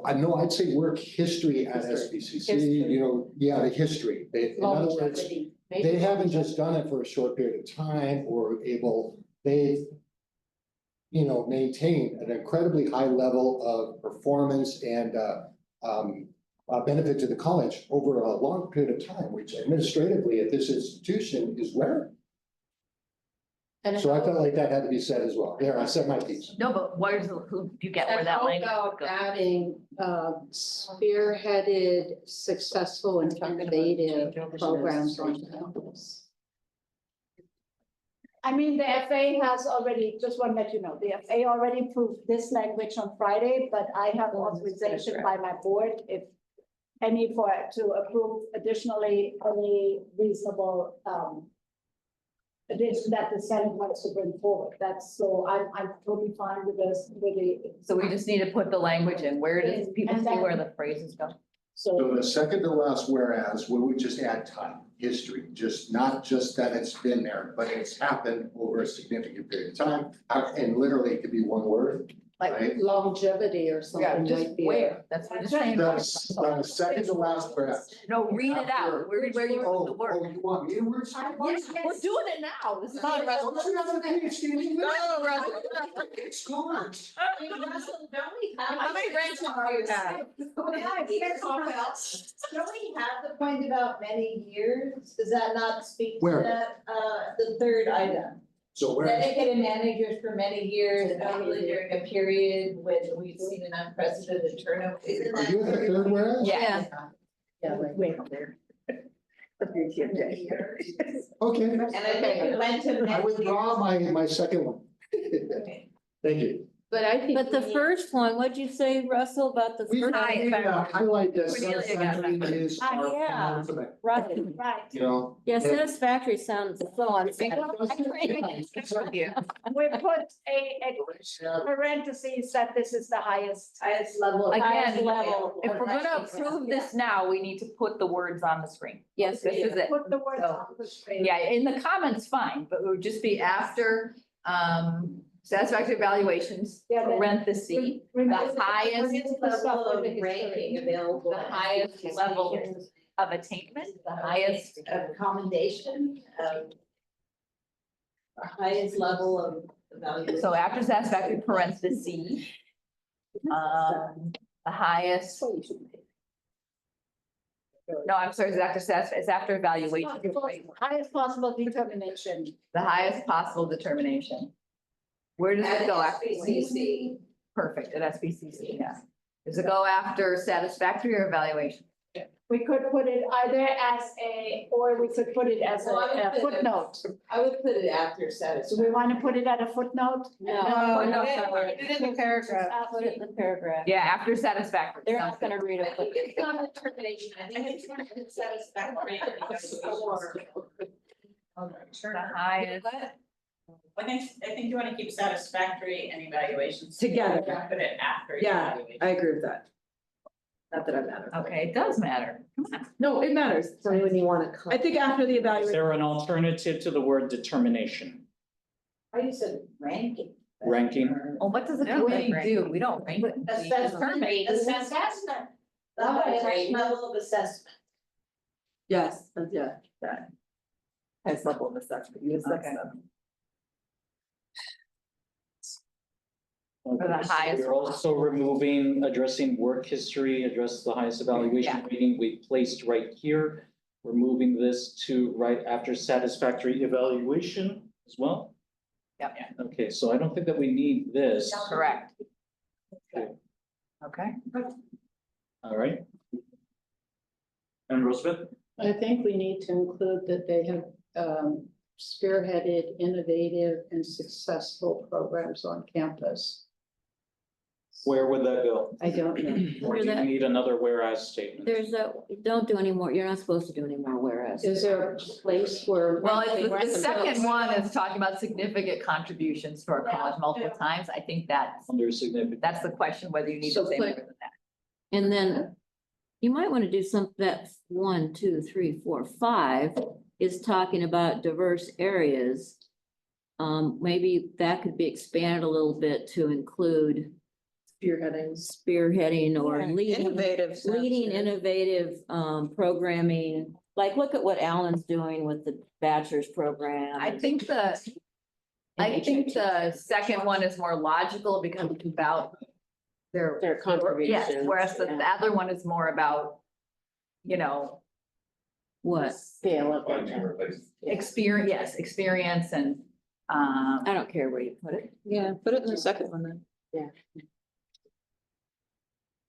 I know, I'd say work history at SBCC, you know, yeah, the history. In other words, Longevity. they haven't just done it for a short period of time they've, you know, maintained an incredibly high level of performance and, benefit to the college over a long period of time, which administratively at this institution is rare. So I felt like that had to be said as well. There, I said my piece. No, but where's, who, do you get where And that how language would about go? adding spearheaded, successful and innovative programs on campus? I mean, the FA has already, just want to let you know, the FA already approved this language on Friday, but I have authorization by my board if any to approve additionally any reasonable addition that the Senate wants to bring forward. That's so I'm totally fine with this, with the. So we just need to put the language in. Where does people And see then- where the phrases go? So the second to last whereas, we would just add time, history, just not just that it's been there, but it's happened over a significant period of time. And literally it could be one word, Like right? longevity or Yeah, something just might be. where? That's what it's saying. The second to last whereas. No, read it out. Where you put the Oh, word. you want me to word? Yes, we're doing it now. This is not. Don't you have a PhD in English? No, Russell. It's good. How many grants do you have? Don't we have the point about many years? Does that not speak to Where? that, the third item? So where? Dedicated managers for many years, especially during a period when we've seen an unprecedented turnover. Isn't Are that? you at the third whereas? Yeah. Yeah, like. Wait there. Okay. And I think we went to. I withdraw my second one. Thank you. But I think. But the we need- first one, what'd you say, Russell, about the We first? need to highlight that Cornelia got satisfactory is our Yeah. penultimate, Right. Right. you know? Yeah, satisfactory sounds so on. We put a parentheses that this is the highest level. Again, level if of we're gonna excellence. approve this now, we need to put the words on the screen. Yes, This is it. Put the words So, on the screen. Yeah, in the comments, fine, but it would just be after, satisfactory evaluations, Yeah, that- parentheses, the highest level of ranking available. the highest level of attainment, the highest. Of commendation, the highest level of evaluation. So after satisfactory parentheses, the highest. No, I'm sorry, it's after it's after evaluation, Highest possible determination. the highest possible determination. Where does it go after? SBCC. Perfect, at SBCC, yeah. Does it go after satisfactory or evaluation? We could put it either as or we could put it as a footnote. I would put it after Do satisfaction. we want to put it at a footnote? No. Put it in the paragraph. Put it in the paragraph. Yeah, after satisfactory. They're not gonna read it. I think it's not a determination, I think it's not a satisfactory. The highest. I think you want to keep satisfactory and evaluations. Together. Put it after. Yeah, evaluation. I agree with that. Not that it matters. Okay, it does matter. No, it matters. So when you want to. I think after the Is evaluation. there an alternative to the word determination? I just said ranking. Ranking? Well, what does the committee do? We don't rank. Assessment. The highest level of assessment. Yes, yeah. Highest level of assessment. You assess Okay. them. Okay, the so highest We're also removing addressing work history, address the highest evaluation rating we placed right here. We're moving this to right after satisfactory evaluation as well. Yep. Okay, so I don't think that we need this. Correct. Okay. Okay. All right. And Roosevelt? I think we need to include that they have spearheaded innovative and successful programs on campus. Where would that go? I don't know. Or do you need another whereas statement? There's don't do any more, you're not supposed to do any more whereas. Is there a place where? Well, the second one is talking about significant contributions to our college multiple times. I think that's, Under significant. that's the question, whether you need to So say more put- than that. And then you might want to do some, that 1, 2, 3, 4, 5 is talking about diverse areas. Maybe that could be expanded a little bit to include spearheading or leading innovative programming. Like, look at what Alan's doing with the bachelor's program. I think the second one is more logical because it's about Their yes, contributions. whereas the other one is more about, you know, What? Scale of Finding replacement. experience and, I don't care where you put it. Yeah, put it in the second one then. Yeah.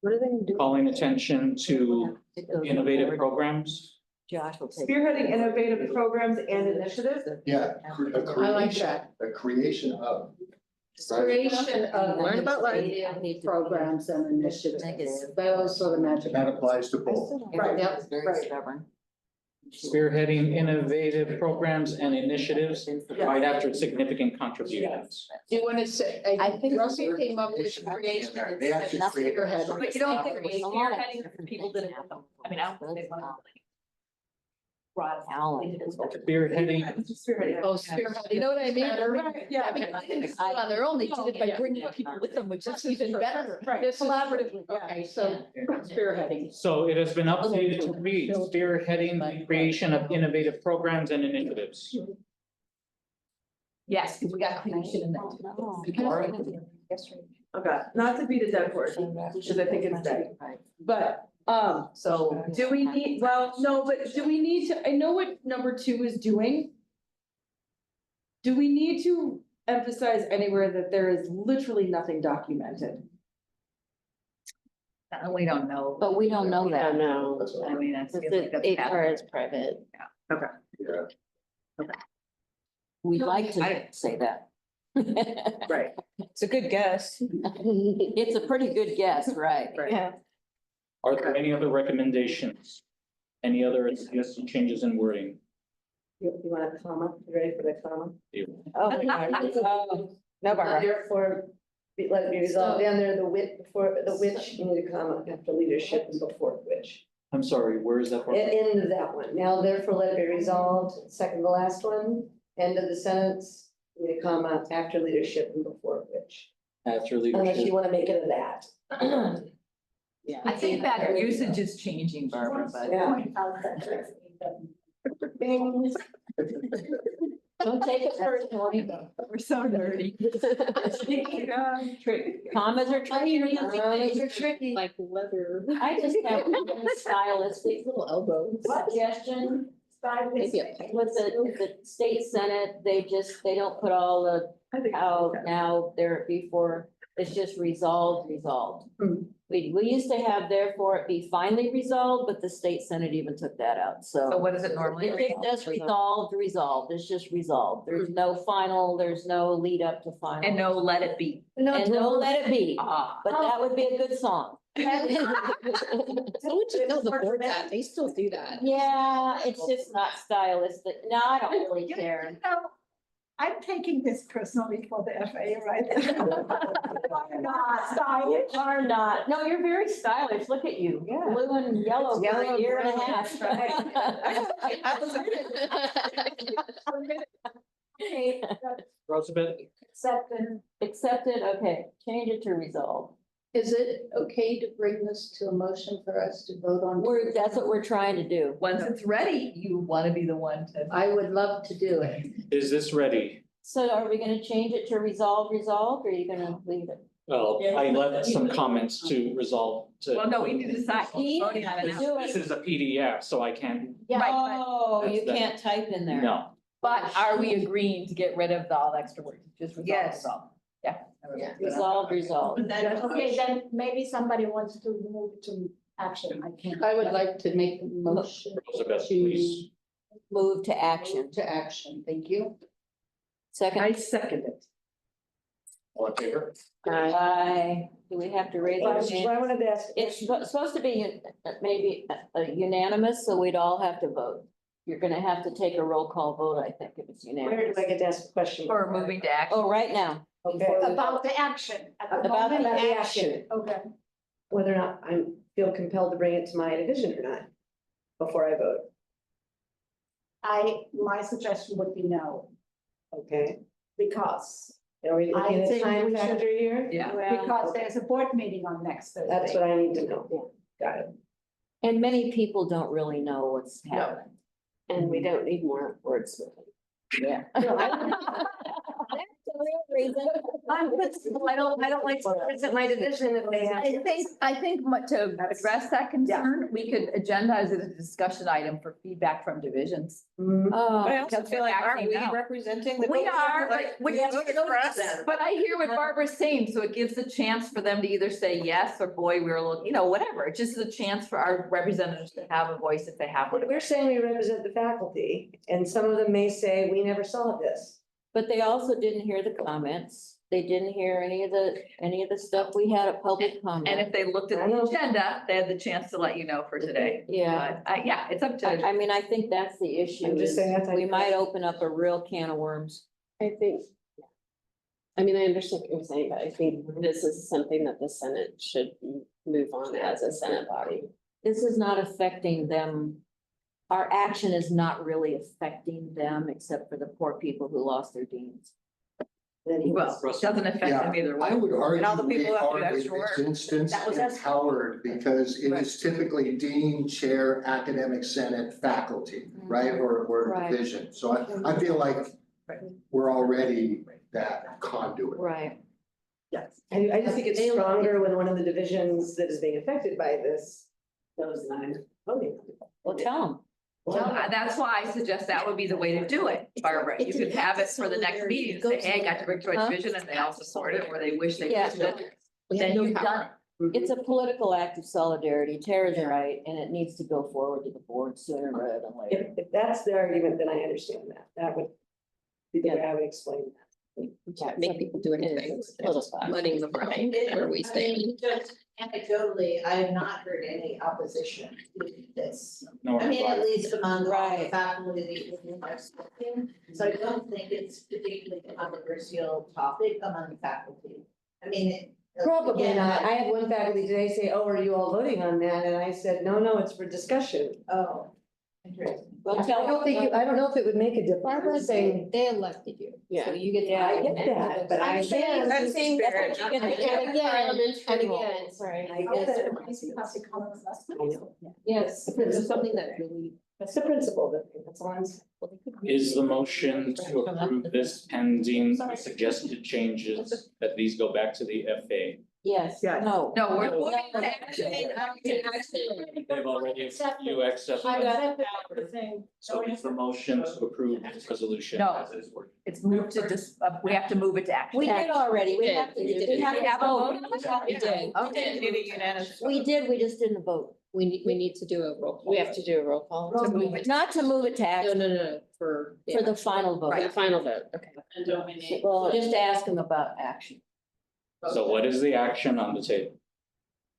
What are they gonna do? Calling attention to innovative programs. Josh will take. Spearheading innovative programs and initiatives. Yeah, I like that. a creation of. Creation of Learn about life. innovative programs and initiatives. Those are the magic. That applies to both. Right, yep, Very right. stubborn. Spearheading innovative programs and initiatives right after significant contributions. Do you want to say, I think Russell came up with creation. They actually created. Spearhead. but you don't think spearheading for people that, I mean, I don't think they want to. Alan. Spearheading, Oh, spearheading. You know what I mean? Right, yeah. I mean, it's not on their own, they did it by bringing people with them, which is even better. Right. Collaboratively. Okay, so spearheading. so it has been updated to read spearheading the creation of innovative programs and initiatives. Yes, because we got creation in that. Okay, not to beat a dead horse, because I think it's dead. But, So. do we need, well, no, but do we need to, I know what number 2 is doing. Do we need to emphasize anywhere that there is literally nothing documented? We don't know. But we don't know I that. don't know. I mean, that's. The HR is private. Yeah. We'd like to say that. Right. It's a good guess. It's a pretty good guess, right? Yeah. Are there any other recommendations? Any other suggested changes in wording? You want a comma? You ready for the comma? Oh, my God. Oh, no, Barbara. Therefore, let it be resolved down there, the which, before, the which, you need a comma after leadership and before which. I'm sorry, where is that part? End of that one. Now therefore let it be resolved, second to last one, end of the sentence, you need a comma after leadership and before which. After Unless you leadership. want to make it a that. Yeah. I think that usage is changing, Barbara, but. Yeah. Don't take it personally. We're so nerdy. Commas are tricky. Commas are tricky. Like leather. I just have one stylistic Little elbows. suggestion. Maybe With the state senate, they don't put all the, how now there before, it's just resolved. We used to have therefore it be finally resolved, but the state senate even took that out, So what is it normally? It's just resolved, it's just resolved. There's no final, there's no lead up to final. And no, let it be. And no let it be, Ah. but that would be a good song. How would you know the board that? They still do that. Yeah, it's just not stylistic. No, I don't really care. I'm taking this personally for the FA, right? I'm not stylish. Are not. No, you're very stylish. Look at you. Yeah. Blue and yellow for a year and a half. Okay, Roosevelt, Accepted, okay. Change it to resolve. Is it okay to bring this to a motion for us to vote on? That's what we're trying to do. Once it's ready, you want to be the one to. I would love to do it. is this ready? So are we gonna change it to resolve, or are you gonna leave it? Well, I left some comments to resolve to. Well, no, we need to decide. He- Voting on it now. do This it. is a PDF, so I can't, Oh, you That's- can't type in there. no. But are we agreeing to get rid of all the extra words? Just resolve, Yes. resolve? Yeah. Yeah. Resolve. Okay, then maybe somebody wants to move to action. I can't. I would like to make a motion Roosevelt, please. Move to action. to action. Thank you. Second. second it. All in favor? Aye. Do we have to raise our So I hand? wanted to ask. It's supposed to be maybe unanimous, so we'd all have to vote. You're gonna have to take a roll call vote, I think, if it's Where unanimous. do I get to ask a question? Or moving to action. Oh, right now. Okay. About the action. At the About moment, the action. Okay. Whether or not I feel compelled to bring it to my division or not before I vote. My suggestion would be no, Okay. because, Are we I looking at think time we should- factor here? Yeah. because there's a board meeting on next Thursday. That's what I need to know. Got it. And many people don't really know what's happening. And we don't need more words. Yeah. That's the real reason. I don't like to represent my division if they have. I think to address that concern, we could agendize it as a discussion item for feedback from divisions. Oh, But I also feel like, aren't we Now. representing the? We are, like, but we voted for us. But I hear what Barbara's saying, so it gives a chance for them to either say yes, or boy, we're a little, whatever. It's just a chance for our representatives to have a voice if they have one. But we're saying we represent the faculty, and some of them may say, we never saw this. but they also didn't hear the comments. They didn't hear any of the stuff we had at public comment. And if they looked at I the know. agenda, they had the chance to let you know for today. Yeah. But, yeah, it's up to. I mean, I think that's the issue. I'm just is saying that's- We might open up a real can of worms. I think. I mean, I understand what you're saying, but I think this is something that the Senate should move on as a Senate body. This is not affecting them. Our action is not really affecting them, except for the poor people who lost their deans. Well, it doesn't affect them either way. I would argue And all the we people who have to do are in extra work. this instance That was us. empowered because it is typically dean, chair, academic senate, faculty, right? Or Right. division. So I feel like we're already that conduit. Right. Yes. I just think it's stronger when one of the divisions that is being affected by this knows that I'm voting. Well, tell them. That's why I suggest that would be the way to do it, Barbara. You could have it for the next meeting and say, hey, I got to bring to a division and they all support it, or they wish they Yeah. could. Then you've done it. It's a political act of solidarity. Tara's right, and it needs to go forward to the board sooner rather than later. If that's the argument, then I understand that. That would be the way I would explain that. We can't make people do anything, It's a little spot. letting them ride where we I stand. mean, just anecdotally, I have not heard any opposition to this. No, I mean, at least among all the Right. faculty that I've spoken, so I don't think it's particularly a controversial topic among faculty. I mean, Probably again, not. I had one faculty today say, oh, are you all voting on that? And I said, no, it's for discussion. Oh, interesting. Well, I don't know if it would make a difference. Saying, They elected you. Yeah. So you get. to- yeah, I get that, but I. I'm saying- That's saying that's spirit. what you get to do. And again, And sorry. I get it. I know. Yes, it's something that really. That's the principle, that's all I'm saying. Is the motion to approve this pending the suggested changes, that these go back to the FA? Yes, Yeah. no. No, we're. No. They've already, you accept. I got it. So is the motion to approve this resolution No. as is worded? It's moved to we have to move it to action. We did already. We have to, We did. we have We have to a vote. vote? We did. Okay. We did, we just didn't vote. We need to do a roll call. We have to do a roll call To move it. Not to move it to No, action, no, for. for the final for the vote. final vote, okay. And don't we need? Well, just ask them about action. So what is the action on the table?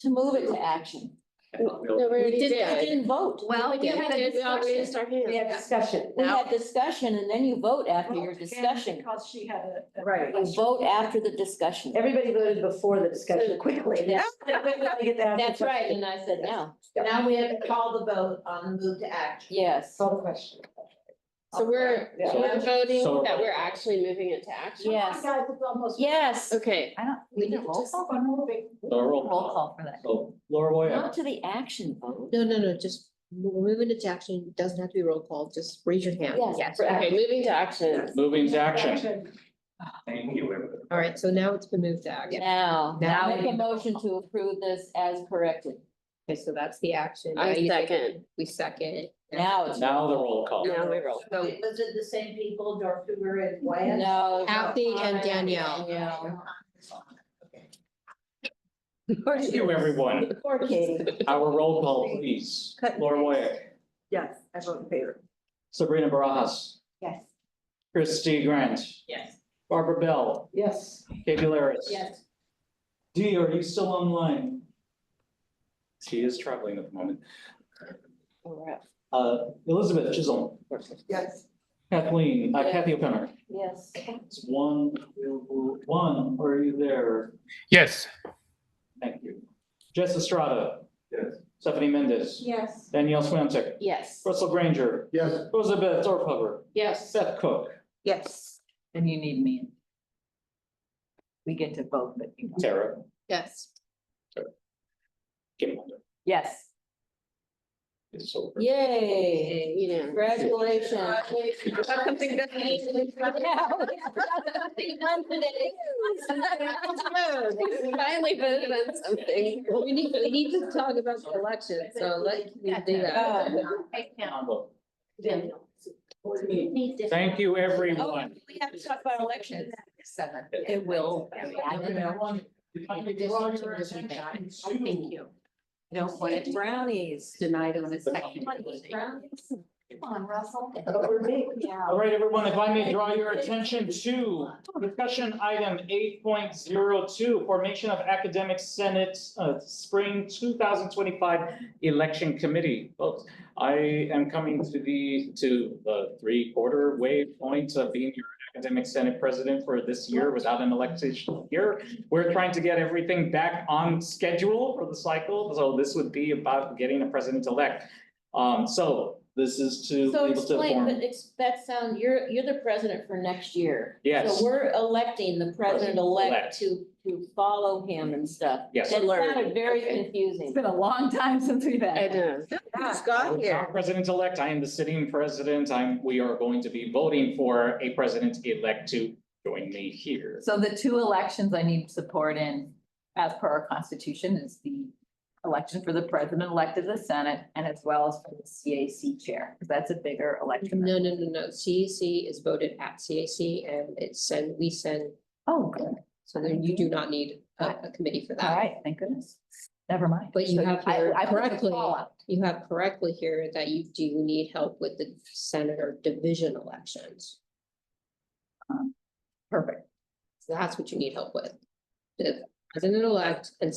To move it to action. No, we already We did. didn't vote. Well, Yeah, we did, we all raised our hands. We had discussion. We had discussion and then you vote after your discussion. Because she had a. Right. You vote after the discussion. Everybody voted before the discussion quickly. Yeah. That's That's right, and I said no. Now we have to call the vote on move to action. Yes. Call the question. So we're Yeah. voting So- that we're actually moving it to action? Yes. Guys, it's almost. Yes. Okay, I don't, we need a roll call? So roll Roll call. call for that. So Laura Boyer, Not to the action vote. No, just moving it to action, doesn't have to be roll call, just raise your hand. Yes. okay, moving to action. moving to action. Thank you, everybody. All right, so now it's been moved to action. Now, Now make a we- motion to approve this as corrected. Okay, so that's the action. I Now you take- second. We second. Now it's. Now the roll call. Now we roll. So Was it the same people, Dorfler and Wyatt? No. Kathy and Danielle. Danielle. Thank you, everyone. Poor Katie. Our roll call, please. Laura Boyer, Yes, I vote in favor. Sabrina Barajas, Yes. Christy Grant, Yes. Barbara Bell, Yes. Katie Laris. Yes. Dee, are you still online? She is traveling at the moment. Elizabeth Chisholm, Yes. Kathleen, Kathy O'Connor. Yes. It's one, are you there? Yes. Thank you. Jess Estrada, Yes. Stephanie Mendez, Yes. Danielle Swanton, Yes. Russell Granger, Yes. Elizabeth Dorfhover, Yes. Seth Cook, Yes. And you need me. We get to vote, but you. Tara, Yes. Kim Wonder. Yes. It's over. Yay. You know. Congratulations. Something that needs to be. We finally voted on something. We need to talk about the election, so let you do that. Thank you, everyone. We have to talk about elections. Seven. It will. Thank you. I don't want it brownies tonight on a second. Come on, Russell. All right, everyone, if I may draw your attention to discussion item 8.02, formation of academic senate, spring 2025 election committee. Folks, I am coming to the 3/4 way point of being your academic senate president for this year without an election year. We're trying to get everything back on schedule for the cycle, so this would be about getting a president-elect. So this is to So be able to explain, form. but that sound, you're the president for next year. Yes. So we're electing the president-elect President-elect. to follow him and stuff. Yes. That sounded very confusing. It's been a long time since we've had. I know. Not President-elect, I am the sitting president. We are going to be voting for a president-elect to join me here. So the two elections I need support in, as per our constitution, is the election for the president-elect of the Senate and as well as for the CAC chair, because that's a bigger election. No. CAC is voted at CAC and we send, Oh, good. so then you do not need a committee for All that. right, thank goodness. Never mind. But you So have here I put the correctly, call out. you have correctly here that you do need help with the senator division elections. Perfect. That's what you need help with. The president-elect and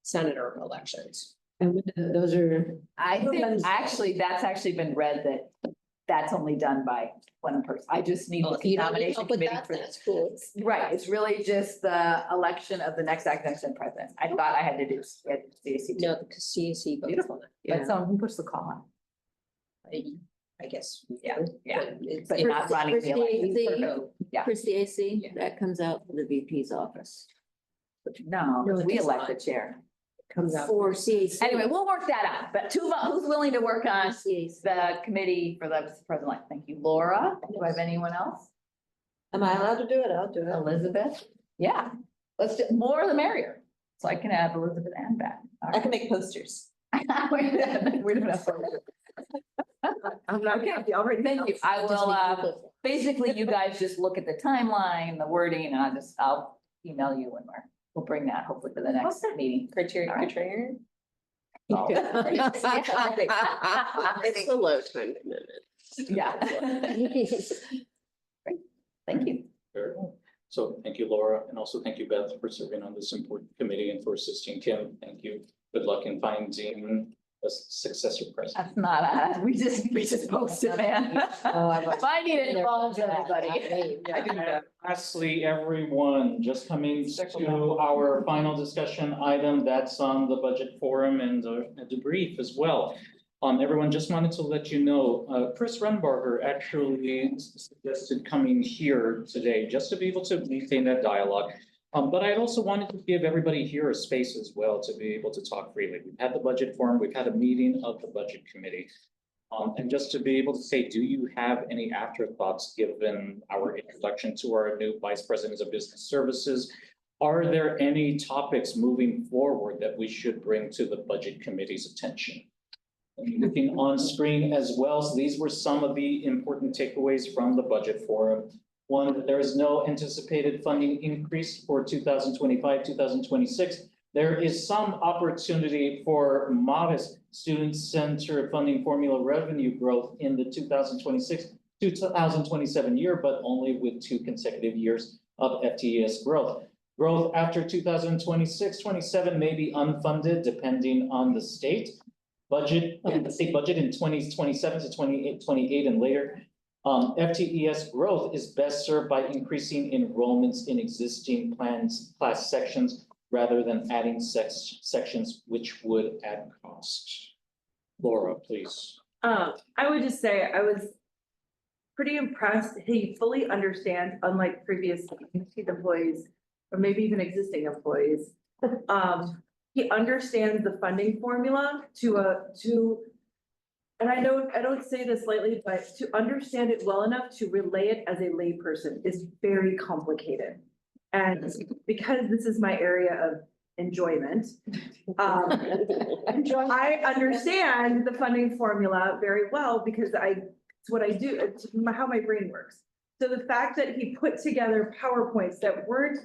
senator elections. And those are. I think actually, that's actually been read that that's only done by one person. I just need Well, if the you don't need nomination help with committee that, for that's cool. It's- Right, it's really just the election of the next acting senate president. I thought I had to do CAC. No, because CAC votes on it. But someone who puts the call on. I guess. Yeah, yeah. It's- But not running the election. Yeah. For CAC, that comes out from the VP's office. No, No, it we does elect not. the chair. Comes out. For CAC. Anyway, we'll work that out, but who's willing to work on the committee for the president? Thank you, Laura. Do I have anyone else? Am I allowed to do it? I'll do it. Elizabeth? Yeah, let's do more the merrier. So I can have Elizabeth and back. I can make posters. We don't have. I'm not Okay. happy already. Thank you. I will, basically, you guys just look at the timeline, the wording, and I'll email you when we'll bring that hopefully for the next meeting. Criteria. Oh. It's a low time commitment. Yeah. Great. Thank you. Very well. So thank you, Laura, and also thank you, Beth, for serving on this important committee and for assisting Kim. Thank you. Good luck in finding a successor president. That's not, we just posted, man. Finding it involves everybody. Lastly, everyone, just coming to our final discussion item, that's on the budget forum and the debrief as well. Everyone, just wanted to let you know, Chris Renbarger actually suggested coming here today just to be able to maintain that dialogue. But I also wanted to give everybody here a space as well to be able to talk freely. We've had the budget forum, we've had a meeting of the budget committee. And just to be able to say, do you have any afterthoughts given our introduction to our new vice president of business services? Are there any topics moving forward that we should bring to the budget committee's attention? And looking on screen as well, so these were some of the important takeaways from the budget forum. One, that there is no anticipated funding increase for 2025, 2026. There is some opportunity for modest student-centered funding formula revenue growth in the 2026, 2027 year, but only with 2 consecutive years of FTES growth. Growth after 2026, 27 may be unfunded depending on the state budget, the state budget in 2027 to 28 and later. FTES growth is best served by increasing enrollments in existing class sections rather than adding sections which would add cost. Laura, please. I would just say I was pretty impressed. He fully understands, unlike previous employees, or maybe even existing employees. He understands the funding formula and I don't say this lightly, but to understand it well enough to relay it as a layperson is very complicated. And because this is my area of enjoyment, I understand the funding formula very well because it's what I do, it's how my brain works. So the fact that he put together PowerPoints that weren't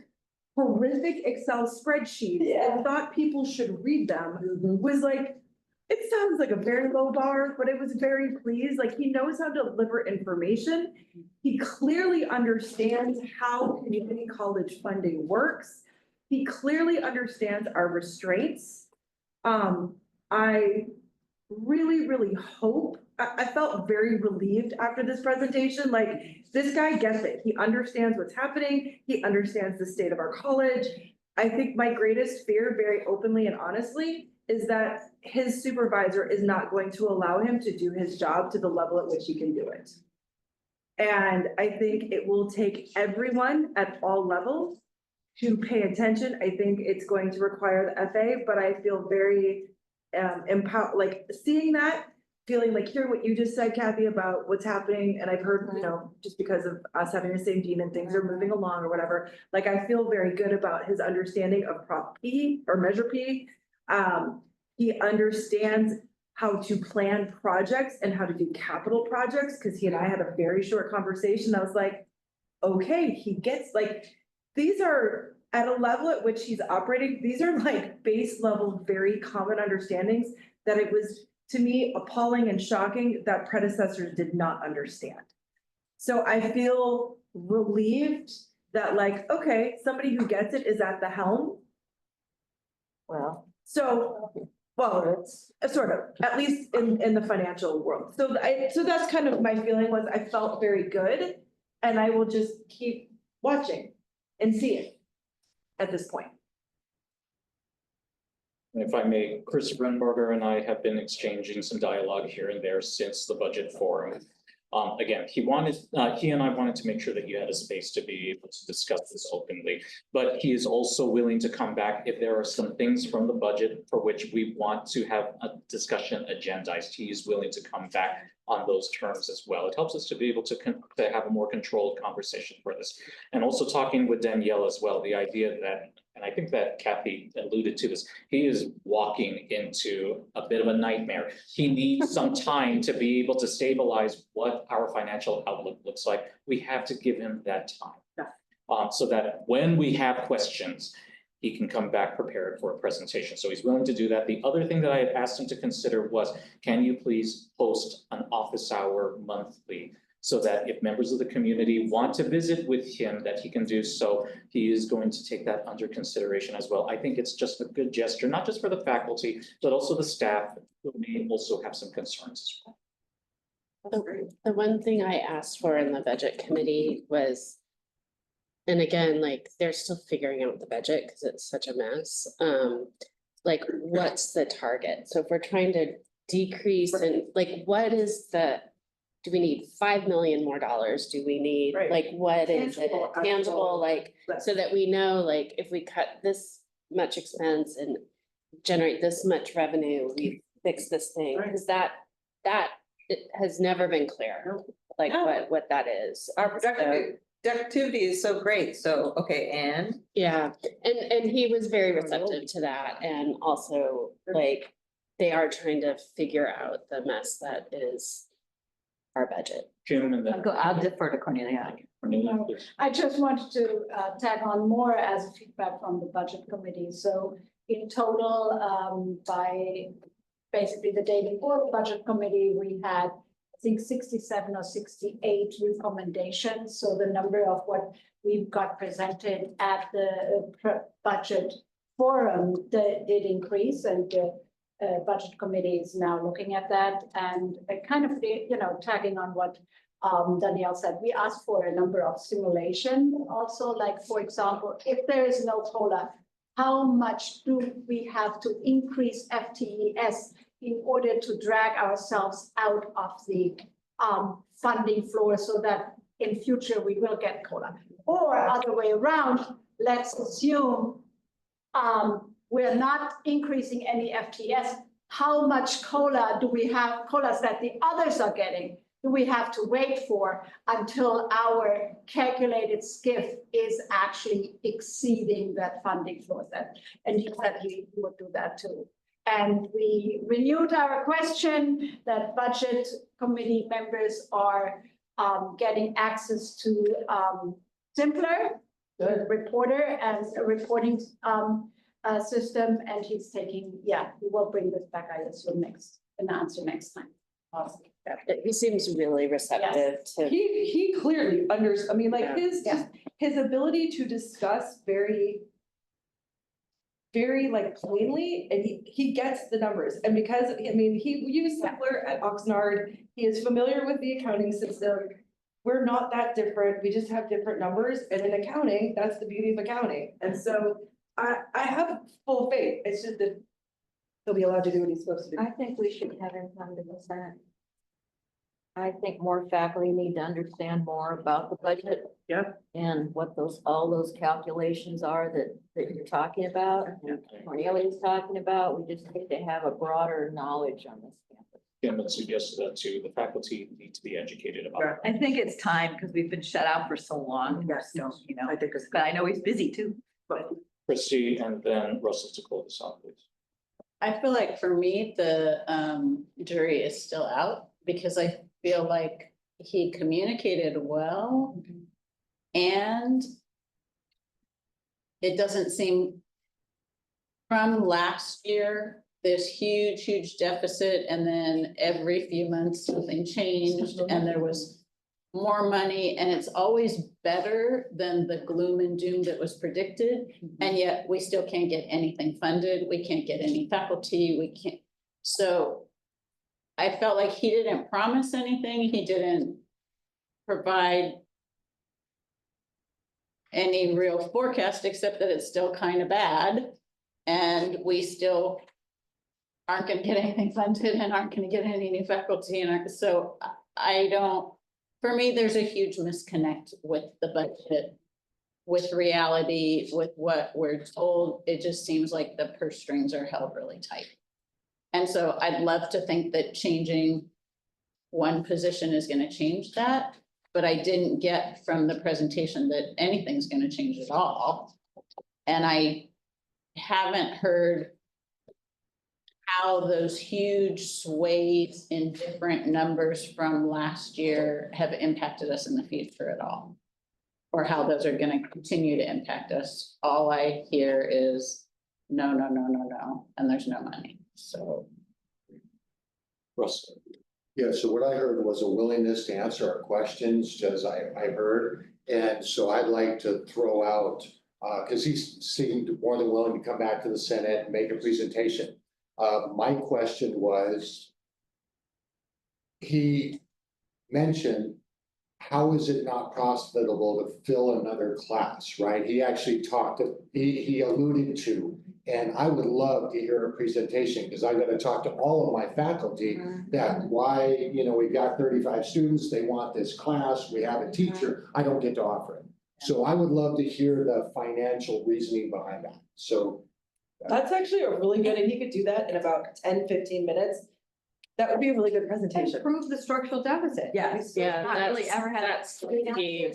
horrific Excel spreadsheets and thought people should read them was like, it sounds like a very low bar, but it was very pleased. Like he knows how to deliver information. He clearly understands how community college funding works. He clearly understands our restraints. I really, really hope, I felt very relieved after this presentation. Like this guy gets it. He understands what's happening. He understands the state of our college. I think my greatest fear, very openly and honestly, is that his supervisor is not going to allow him to do his job to the level at which he can do it. And I think it will take everyone at all levels to pay attention. I think it's going to require the FA, but I feel very empowered, like seeing that, feeling like hearing what you just said, Kathy, about what's happening. And I've heard, you know, just because of us having the same dean and things are moving along or whatever, like I feel very good about his understanding of Prop P or Measure P. He understands how to plan projects and how to do capital projects, because he and I had a very short conversation. I was like, okay, he gets like, these are at a level at which he's operating. These are like base level, very common understandings that it was, to me, appalling and shocking that predecessors did not understand. So I feel relieved that like, okay, somebody who gets it is at the helm. Well, So, well, sort of, at least in the financial world. So so that's kind of my feeling was I felt very good. And I will just keep watching and seeing at this point. If I may, Chris Renberger and I have been exchanging some dialogue here and there since the budget forum. Again, he and I wanted to make sure that you had a space to be able to discuss this openly. But he is also willing to come back if there are some things from the budget for which we want to have a discussion agendized. He is willing to come back on those terms as well. It helps us to be able to have a more controlled conversation for this. And also talking with Danielle as well, the idea that, and I think that Kathy alluded to this, he is walking into a bit of a nightmare. He needs some time to be able to stabilize what our financial outlook looks like. We have to give him that time. So that when we have questions, he can come back prepared for a presentation. So he's willing to do that. The other thing that I had asked him to consider was, can you please host an office hour monthly? So that if members of the community want to visit with him, that he can do so. He is going to take that under consideration as well. I think it's just a good gesture, not just for the faculty, but also the staff who may also have some concerns as well. The one thing I asked for in the budget committee was, and again, like, they're still figuring out the budget because it's such a mess. Like, what's the target? So if we're trying to decrease and like, what is do we need $5 million more dollars? Do we need, like, what is it? Tangible, like, so that we know, like, if we cut this much expense and generate this much revenue, we fix this thing, because that it has never been clear, like, what that is. Our productivity is so great, so, okay, and? Yeah, and he was very receptive to that, and also, like, they are trying to figure out the mess that is our budget. Jim, and then I'll defer to Cornelia. Cornelia, please. I just wanted to tag on more as a feedback from the budget committee. So in total, by basically the day before the budget committee, we had, I think, 67 or 68 recommendations. So the number of what we've got presented at the budget forum did increase, and budget committee is now looking at that, and kind of, tagging on what Danielle said, we asked for a number of simulation also, like, for example, if there is no COLA, how much do we have to increase FTEs in order to drag ourselves out of the funding floor so that in future we will get COLA? Or other way around, let's assume we're not increasing any FTS. How much COLA do we have, COLAs that the others are getting, do we have to wait for until our calculated SCIF is actually exceeding that funding floor? And he said he would do that too. And we renewed our question that budget committee members are getting access to Simpler, the reporter, and a reporting system, and he's taking, he will bring this back, I assume, an answer next time. Awesome. He seems really receptive to. He clearly his ability to discuss very like plainly, and he gets the numbers. And because, he used Simpler at Oxnard, he is familiar with the accounting system. We're not that different, we just have different numbers, and in accounting, that's the beauty of accounting. And so I have full faith, it's just that he'll be allowed to do what he's supposed to do. I think we should have him come to the Senate. I think more faculty need to understand more about the budget. Yep. And what all those calculations are that you're talking about, and Cornelia's talking about. We just need to have a broader knowledge on this campus. Jim had suggested that too. The faculty need to be educated about it. I think it's time, because we've been shut out for so long. Yes. So, I think it's. but I know he's busy too. Christy, and then Russell to close this out, please. I feel like for me, the jury is still out, because I feel like he communicated well. And it doesn't seem, from last year, this huge deficit, and then every few months something changed, and there was more money, and it's always better than the gloom and doom that was predicted. And yet we still can't get anything funded. We can't get any faculty. We can't. So I felt like he didn't promise anything. He didn't provide any real forecast, except that it's still kind of bad. And we still aren't gonna get anything funded and aren't gonna get any new faculty. And so I don't, for me, there's a huge disconnect with the budget, with reality, with what we're told. It just seems like the purse strings are held really tight. And so I'd love to think that changing one position is gonna change that, but I didn't get from the presentation that anything's gonna change at all. And I haven't heard how those huge sways in different numbers from last year have impacted us in the future at all. Or how those are gonna continue to impact us. All I hear is no, no, no, no, no, and there's no money, so. Russ. Yeah, so what I heard was a willingness to answer our questions, as I heard. And so I'd like to throw out, because he seemed more than willing to come back to the Senate and make a presentation. My question was, he mentioned, how is it not profitable to fill another class, right? He actually he alluded to, and I would love to hear a presentation, because I'm gonna talk to all of my faculty that why, we've got 35 students, they want this class, we have a teacher, I don't get to offer it. So I would love to hear the financial reasoning behind that, so. That's actually a really good, and he could do that in about 10-15 minutes. That would be a really good presentation. Improve the structural deficit. Yes. Yeah, Not really that's- ever had that's that. key.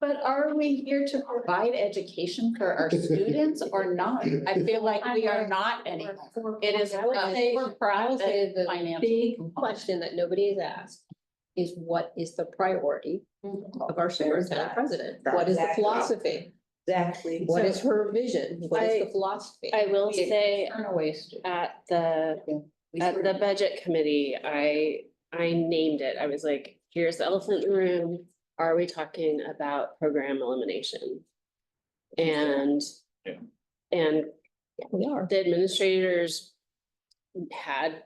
But are we here to provide education for our students or not? I feel like we are not anymore. It is I would say- I would say a the financial big component. question that nobody has asked is what is the priority of our superintendent president? What is the Exactly. philosophy? Exactly. What is her vision? What is the philosophy? I will say Turn away students. at the budget committee, I named it. I was like, here's the elephant in the room. Are we talking about program elimination? And Yeah. and We are. the administrators had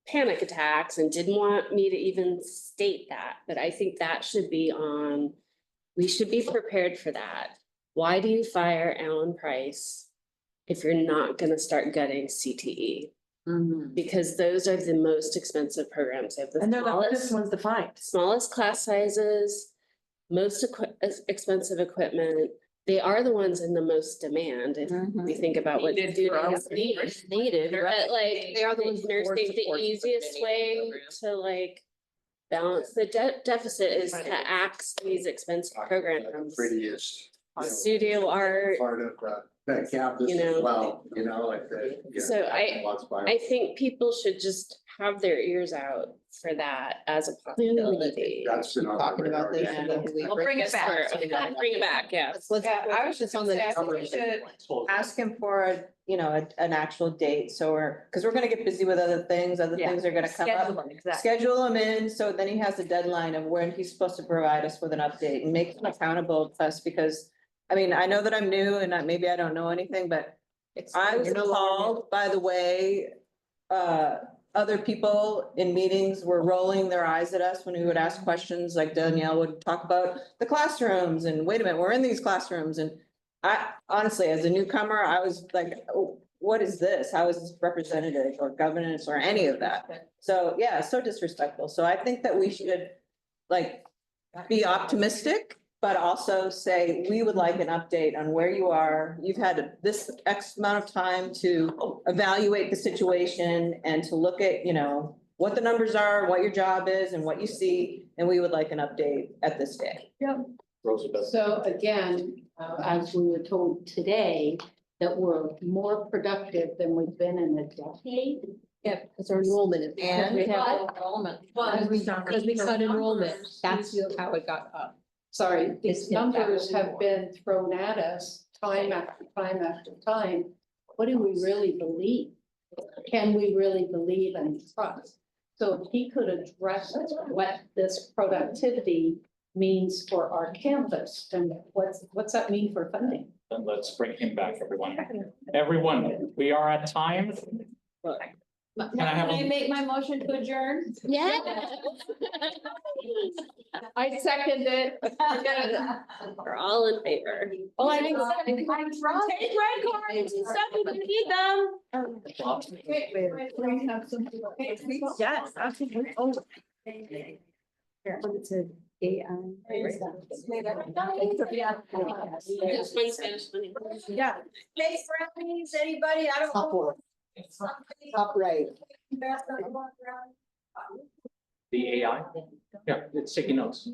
panic attacks and didn't want me to even state that, but I think that should be we should be prepared for that. Why do you fire Alan Price if you're not gonna start gutting CTE? Because those are the most expensive programs. They have the And they're the hardest smallest, ones to find. smallest class sizes, most expensive equipment. They are the ones in the most demand, if we think about what Needed for our students needed, but like. They are the ones Nursing, forced the support easiest for way many to like balance the deficit is to axe these expensive programs. Prettiest. Studio art. Part of that campus You know. as well, like the. yeah, So lots by- I think people should just have their ears out for that as a possibility. That's been on Talking the about radar, this. yeah. and then we We'll bring it back. Bring it back, yeah. I was just on the. We should ask him for an actual date, so because we're gonna get busy with other things are gonna come up. Schedule him in, so then he has a deadline of when he's supposed to provide us with an update and make him accountable to us, because. I mean, I know that I'm new and maybe I don't know anything, but I was appalled by the way. Other people in meetings were rolling their eyes at us when we would ask questions, like Danielle would talk about the classrooms and wait a minute, we're in these classrooms, and. I honestly, as a newcomer, I was like, oh, what is this? How is this representative or governance or any of that? So, yeah, so disrespectful. So I think that we should be optimistic, but also say, we would like an update on where you are. You've had this X amount of time to evaluate the situation and to look at, what the numbers are, what your job is and what you see. And we would like an update at this day. Roosevelt. So again, as we were told today, that we're more productive than we've been in a decade. Yeah, because our enrollment is. And- We have enrollment. Because we cut enrollment, that's how it got up. Sorry, these It's in fact numbers have more. been thrown at us time after time after time. What do we really believe? Can we really believe and trust? So if he could address what this productivity means for our campus, and what's that mean for funding? Then let's bring him back, everyone. Everyone, we are at time. Can I have a- make my motion to adjourn? Yeah. I second it. We're all in favor. Well, I'm drunk. Take red cards and stuff, we can need them. Yes, absolutely. Oh. It's a AI. Just one Spanish money. Yeah. Hey, brownies, anybody? I don't know. Top right. The AI? Yeah, it's taking notes.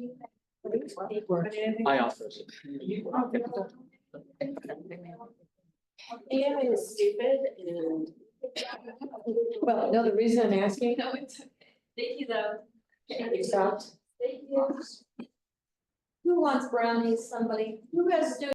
I also. AI is stupid and. Well, no, the reason I'm asking. Thank you though. You stopped? Thank you. Who wants brownies? Somebody? Who has students?